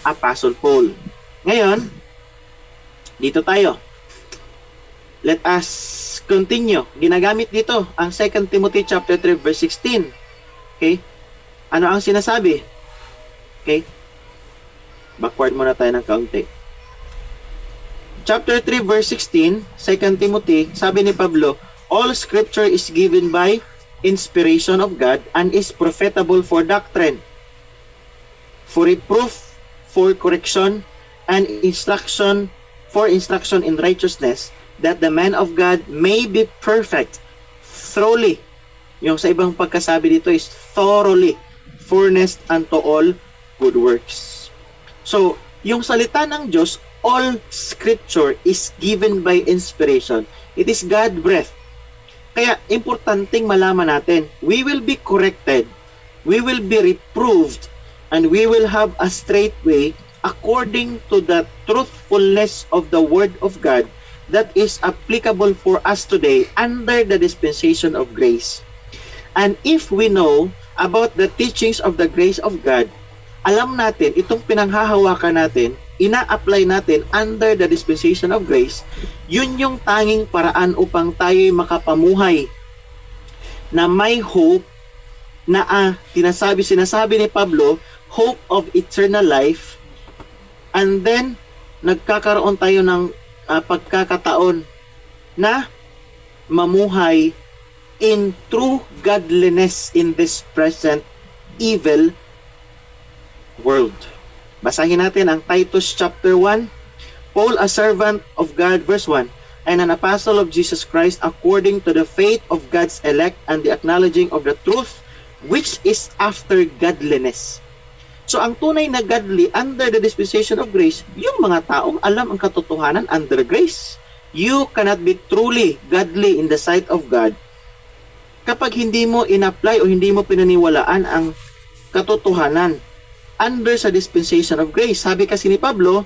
Apostle Paul. Ngayon, dito tayo. Let us continue. Ginagamit dito ang 2 Timothy chapter 3 verse 16. Okay? Ano ang sinasabi? Okay? Backward muna tayo ng kaunti. Chapter 3 verse 16, 2 Timothy, sabi ni Pablo, all scripture is given by inspiration of God and is profitable for doctrine, for reproof, for correction, and instruction in righteousness, that the man of God may be perfect, thoroughly. Yung sa ibang pagkasabi dito is thoroughly furnished unto all good works. So, yung salita ng Diyos, all scripture is given by inspiration. It is God-breathed. Kaya, importanteng malaman natin, we will be corrected, we will be reproved, and we will have a straight way according to the truthfulness of the Word of God that is applicable for us today under the dispensation of grace. And if we know about the teachings of the grace of God, alam natin, itong pinanghahawakan natin, ina-apply natin under the dispensation of grace, yun yung tanging paraan upang tayo'y makapamuhay na may hope na sinasabi ni Pablo, hope of eternal life, and then nagkakaroon tayo ng pagkakataon na mamuhay in true godliness in this present evil world. Basahin natin ang Titus chapter 1. Paul, a servant of God, verse 1, and an apostle of Jesus Christ according to the faith of God's elect and the acknowledging of the truth which is after godliness. So ang tunay na godly under the dispensation of grace, yung mga taong alam ang katotohanan under grace. You cannot be truly godly in the sight of God kapag hindi mo in-apply o hindi mo pinaniwalaan ang katotohanan under sa dispensation of grace. Sabi kasi ni Pablo,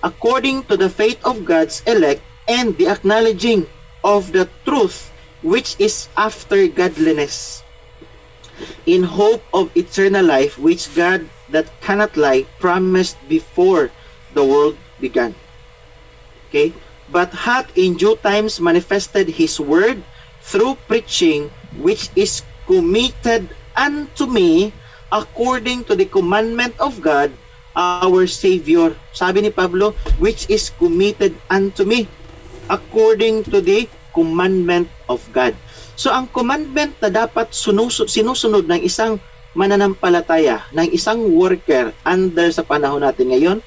according to the faith of God's elect and the acknowledging of the truth which is after godliness, in hope of eternal life which God that cannot lie, promised before the world began. Okay? But hath in due times manifested his word through preaching, which is committed unto me according to the commandment of God, our Savior. Sabi ni Pablo, which is committed unto me according to the commandment of God. So ang commandment na dapat sinusunod ng isang mananampalataya, ng isang worker under sa panahon natin ngayon,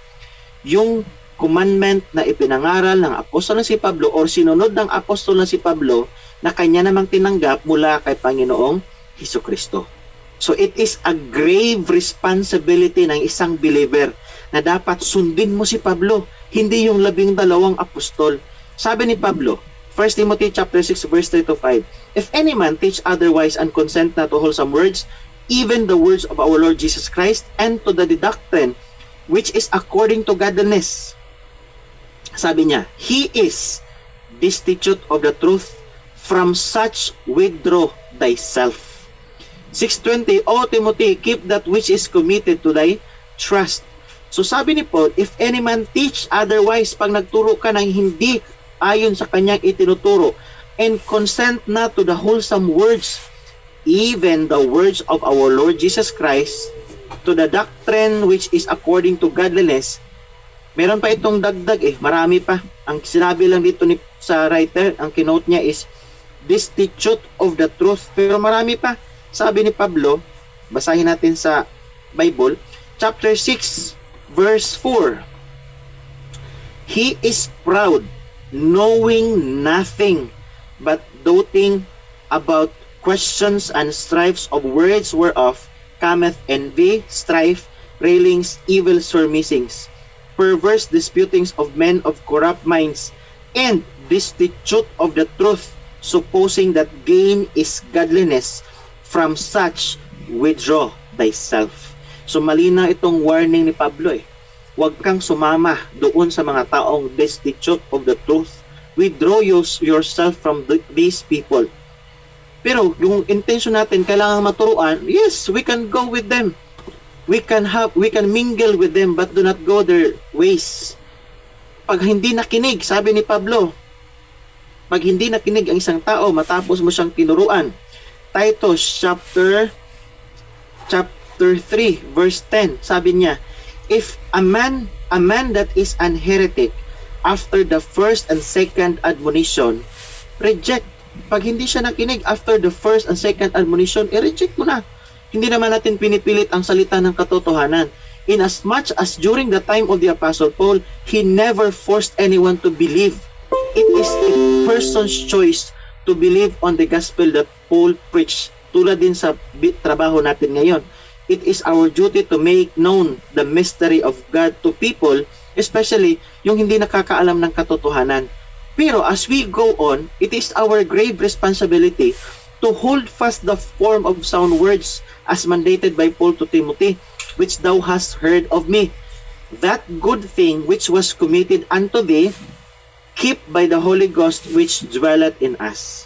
yung commandment na ipinangaral ng apostol na si Pablo or sinunod ng apostol na si Pablo na kanya namang tinanggap mula kay Panginoong Hesukristo. So it is a grave responsibility ng isang believer na dapat sundin mo si Pablo, hindi yung 12 apostol. Sabi ni Pablo, 1 Timothy chapter 6 verse 3 to 5, if any man teach otherwise and consent not to wholesome words, even the words of our Lord Jesus Christ, and to the doctrine which is according to godliness, sabi niya, he is destitute of the truth, from such withdraw thyself. 6:20, O Timothy, keep that which is committed to thy trust. So sabi ni Paul, if any man teach otherwise, pag nagturo ka ng hindi ayon sa kanyang itinuturo, and consent not to the wholesome words, even the words of our Lord Jesus Christ, to the doctrine which is according to godliness. Meron pa itong dagdag marami pa. Ang sinabi lang dito sa writer, ang kinote niya is destitute of the truth. Pero marami pa. Sabi ni Pablo, basahin natin sa Bible, chapter 6, verse 4. He is proud, knowing nothing, but doting about questions and strifes of words whereof cometh envy, strife, railings, evil surmisings, perverse disputings of men of corrupt minds, and destitute of the truth, supposing that gain is godliness. From such withdraw thyself. So malinaw itong warning ni Pablo Huwag kang sumama doon sa mga taong destitute of the truth. Withdraw yourself from these people. Pero yung intention natin, kailangan maturuan, yes, we can go with them. We can mingle with them, but do not go their ways. Pag hindi nakinig, sabi ni Pablo, pag hindi nakinig ang isang tao, matapos mo siyang tinuruan. Titus chapter 3 verse 10, sabi niya, if a man that is an heretic after the first and second admonition, reject. Pag hindi siya nakinig after the first and second admonition, reject mo na. Hindi naman natin pinipilit ang salita ng katotohanan. Inasmuch as during the time of the Apostle Paul, he never forced anyone to believe. It is a person's choice to believe on the gospel that Paul preached. Tulad din sa trabaho natin ngayon. It is our duty to make known the mystery of God to people, especially yung hindi nakakaalam ng katotohanan. Pero as we go on, it is our grave responsibility to hold fast the form of sound words as mandated by Paul to Timothy, which thou hast heard of me. That good thing which was committed unto thee, keep by the Holy Ghost which dwelleth in us.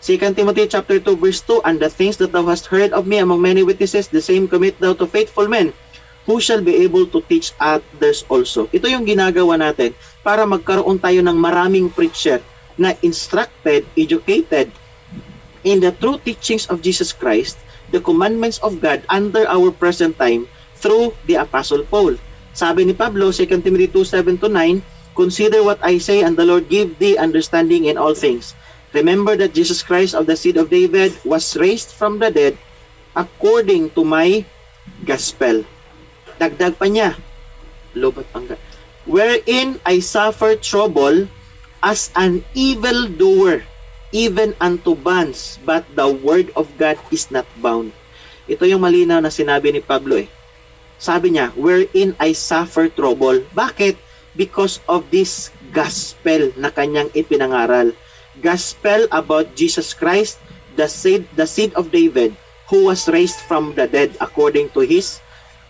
2 Timothy chapter 2 verse 2, and the things that thou hast heard of me among many witnesses, the same commit thou to faithful men, who shall be able to teach others also. Ito yung ginagawa natin para magkaroon tayo ng maraming preacher na instructed, educated in the true teachings of Jesus Christ, the commandments of God under our present time through the Apostle Paul. Sabi ni Pablo, 2 Timothy 2:7-9, consider what I say, and the Lord give thee understanding in all things. Remember that Jesus Christ of the seed of David was raised from the dead according to my gospel. Dagdag pa niya, lobat pangga, wherein I suffer trouble as an evildoer, even unto bonds, but the word of God is not bound. Ito yung malinaw na sinabi ni Pablo Sabi niya, wherein I suffer trouble. Bakit? Because of this gospel na kanyang ipinangaral. Gospel about Jesus Christ, the seed of David, who was raised from the dead according to his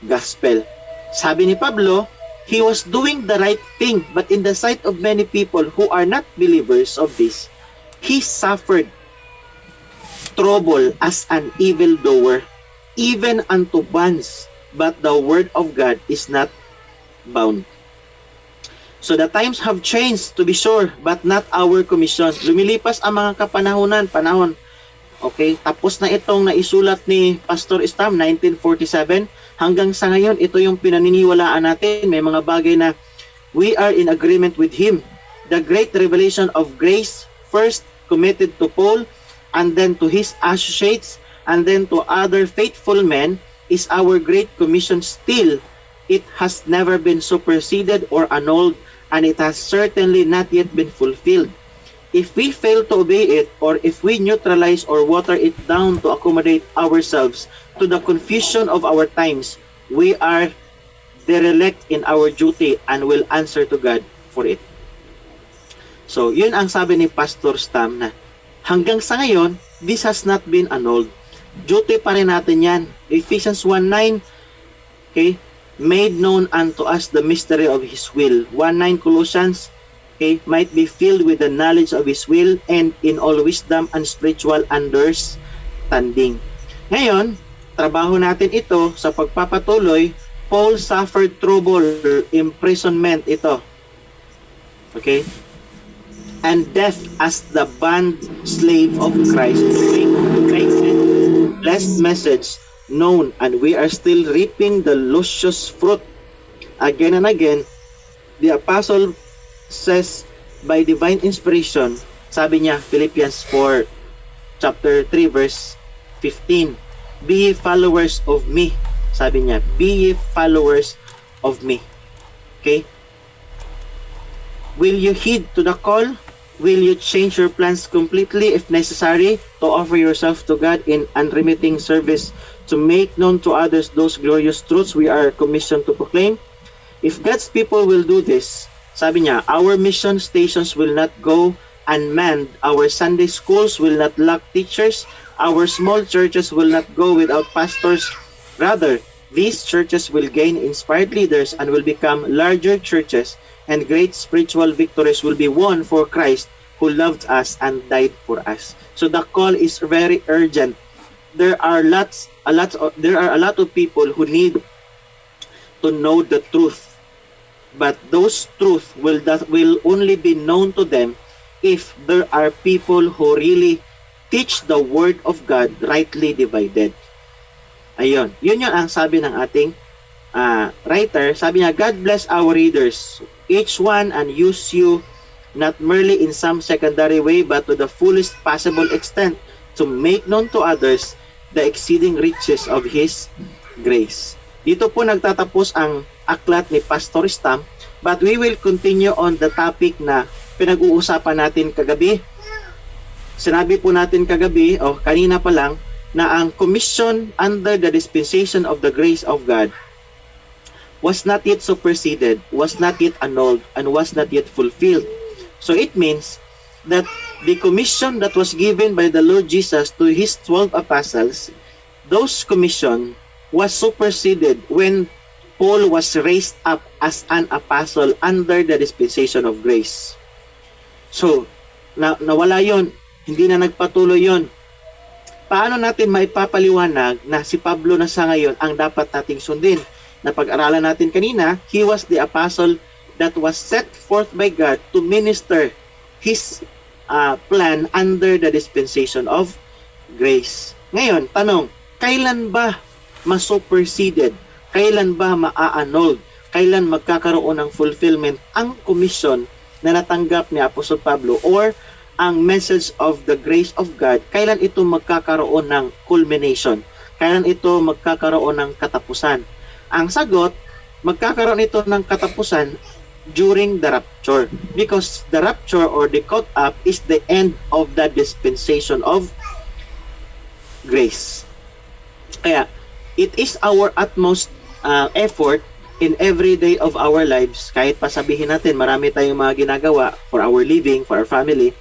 gospel. Sabi ni Pablo, he was doing the right thing, but in the sight of many people who are not believers of this, he suffered trouble as an evildoer, even unto bonds. but the word of God is not bound. So the times have changed, to be sure, but not our commission. Lumilipas ang mga panahon. Okay, tapos na itong naisulat ni Pastor Stam, 1947. Hanggang sa ngayon, ito yung pinaniniwalaan natin. May mga bagay na we are in agreement with him. The great revelation of grace, first committed to Paul, and then to his associates, and then to other faithful men, is our great commission still. It has never been superseded or annulled, and it has certainly not yet been fulfilled. If we fail to obey it, or if we neutralize or water it down to accommodate ourselves to the confusion of our times, we are derelict in our duty and will answer to God for it. So, yun ang sabi ni Pastor Stam na hanggang sa ngayon, this has not been annulled. Duty pa rin natin yan. Ephesians 1:9, okay, made known unto us the mystery of His will. 1:9 Colossians, okay, might be filled with the knowledge of His will and in all wisdom and spiritual understanding. Ngayon, trabaho natin ito sa pagpapatuloy. Paul suffered trouble, imprisonment ito. Okay? And death as the bond slave of Christ to make the blessed message known, and we are still reaping the luscious fruit. Again and again, the apostle says by divine inspiration, sabi niya, Philippians 4 chapter 3 verse 15, be ye followers of me. Sabi niya, be ye followers of me. Okay? Will you heed to the call? Will you change your plans completely if necessary to offer yourself to God in unremitting service to make known to others those glorious truths we are commissioned to proclaim? If God's people will do this, sabi niya, our mission stations will not go unmanned, our Sunday schools will not lack teachers, our small churches will not go without pastors. Rather, these churches will gain inspired leaders and will become larger churches, and great spiritual victories will be won for Christ who loved us and died for us. So the call is very urgent. There are a lot of people who need to know the truth, but those truths will only be known to them if there are people who really teach the word of God rightly divided. Ayun, yun yung ang sabi ng ating writer. Sabi niya, God bless our readers, each one, and use you not merely in some secondary way but to the fullest possible extent to make known to others the exceeding riches of His grace. Dito po nagtatapos ang aklat ni Pastor Stam, but we will continue on the topic na pinag-uusapan natin kagabi. Sinabi po natin kagabi, kanina pa lang, na ang commission under the dispensation of the grace of God was not yet superseded, was not yet annulled, and was not yet fulfilled. So it means that the commission that was given by the Lord Jesus to His 12 apostles, those commission was superseded when Paul was raised up as an apostle under the dispensation of grace. So, nawala yon, hindi na nagpatuloy yon. Paano natin maipapaliwanag na si Pablo na sa ngayon ang dapat nating sundin? Na pag-aralan natin kanina, he was the apostle that was set forth by God to minister His plan under the dispensation of grace. Ngayon, tanong, kailan ba ma-superseded? Kailan ba ma-annulled? Kailan magkakaroon ng fulfillment ang commission na natanggap ni Apostol Pablo or ang message of the grace of God? Kailan ito magkakaroon ng culmination? Kailan ito magkakaroon ng katapusan? Ang sagot, magkakaroon ito ng katapusan during the rapture, because the rapture or the caught up is the end of the dispensation of grace. Kaya, it is our utmost effort in every day of our lives, kahit pa sabihin natin marami tayong mga ginagawa for our living, for our family,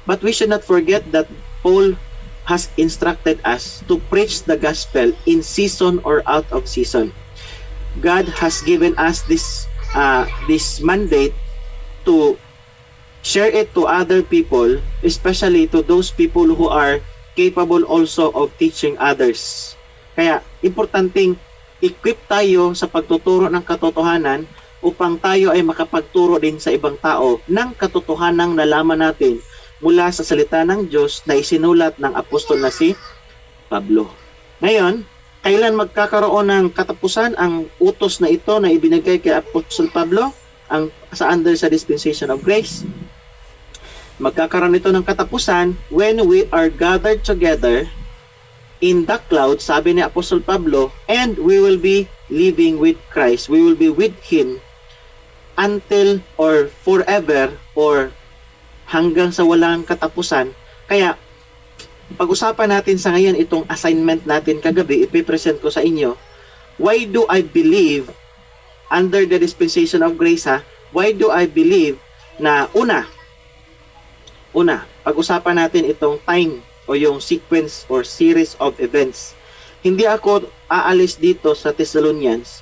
but we should not forget that Paul has instructed us to preach the gospel in season or out of season. God has given us this mandate to share it to other people, especially to those people who are capable also of teaching others. Kaya, importanteng equip tayo sa pagtuturo ng katotohanan upang tayo ay makapagturo din sa ibang tao ng katotohanang nalaman natin mula sa salita ng Diyos na isinulat ng apostol na si Pablo. Ngayon, kailan magkakaroon ng katapusan ang utos na ito na ibinigay kay Apostol Pablo sa under sa dispensation of grace? Magkakaroon ito ng katapusan when we are gathered together in the cloud, sabi ni Apostol Pablo, and we will be living with Christ. We will be with Him until or forever or hanggang sa walang katapusan. Kaya, pag-usapan natin sa ngayon itong assignment natin kagabi, ipipresent ko sa inyo. Why do I believe under the dispensation of grace, why do I believe na una, pag-usapan natin itong time o yung sequence or series of events. Hindi ako aalis dito sa Thessalonians.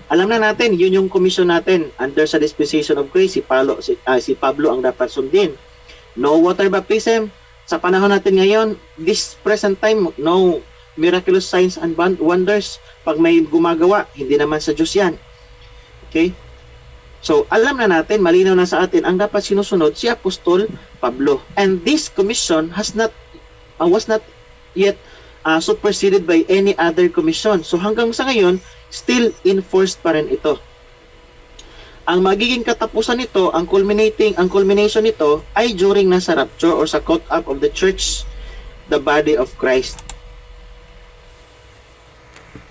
Alam na natin, yun yung commission natin under sa dispensation of grace. Si Pablo ang dapat sundin. No water baptism. Sa panahon natin ngayon, this present time, no miraculous signs and wonders. Pag may gumagawa, hindi naman sa Diyos yan. Okay? So, alam na natin, malinaw na sa atin, ang dapat sinusunod si Apostol Pablo. And this commission was not yet superseded by any other commission. So, hanggang sa ngayon, still enforced pa rin ito. Ang magiging katapusan nito, ang culmination nito ay during nasa rapture or sa caught up of the church, the body of Christ.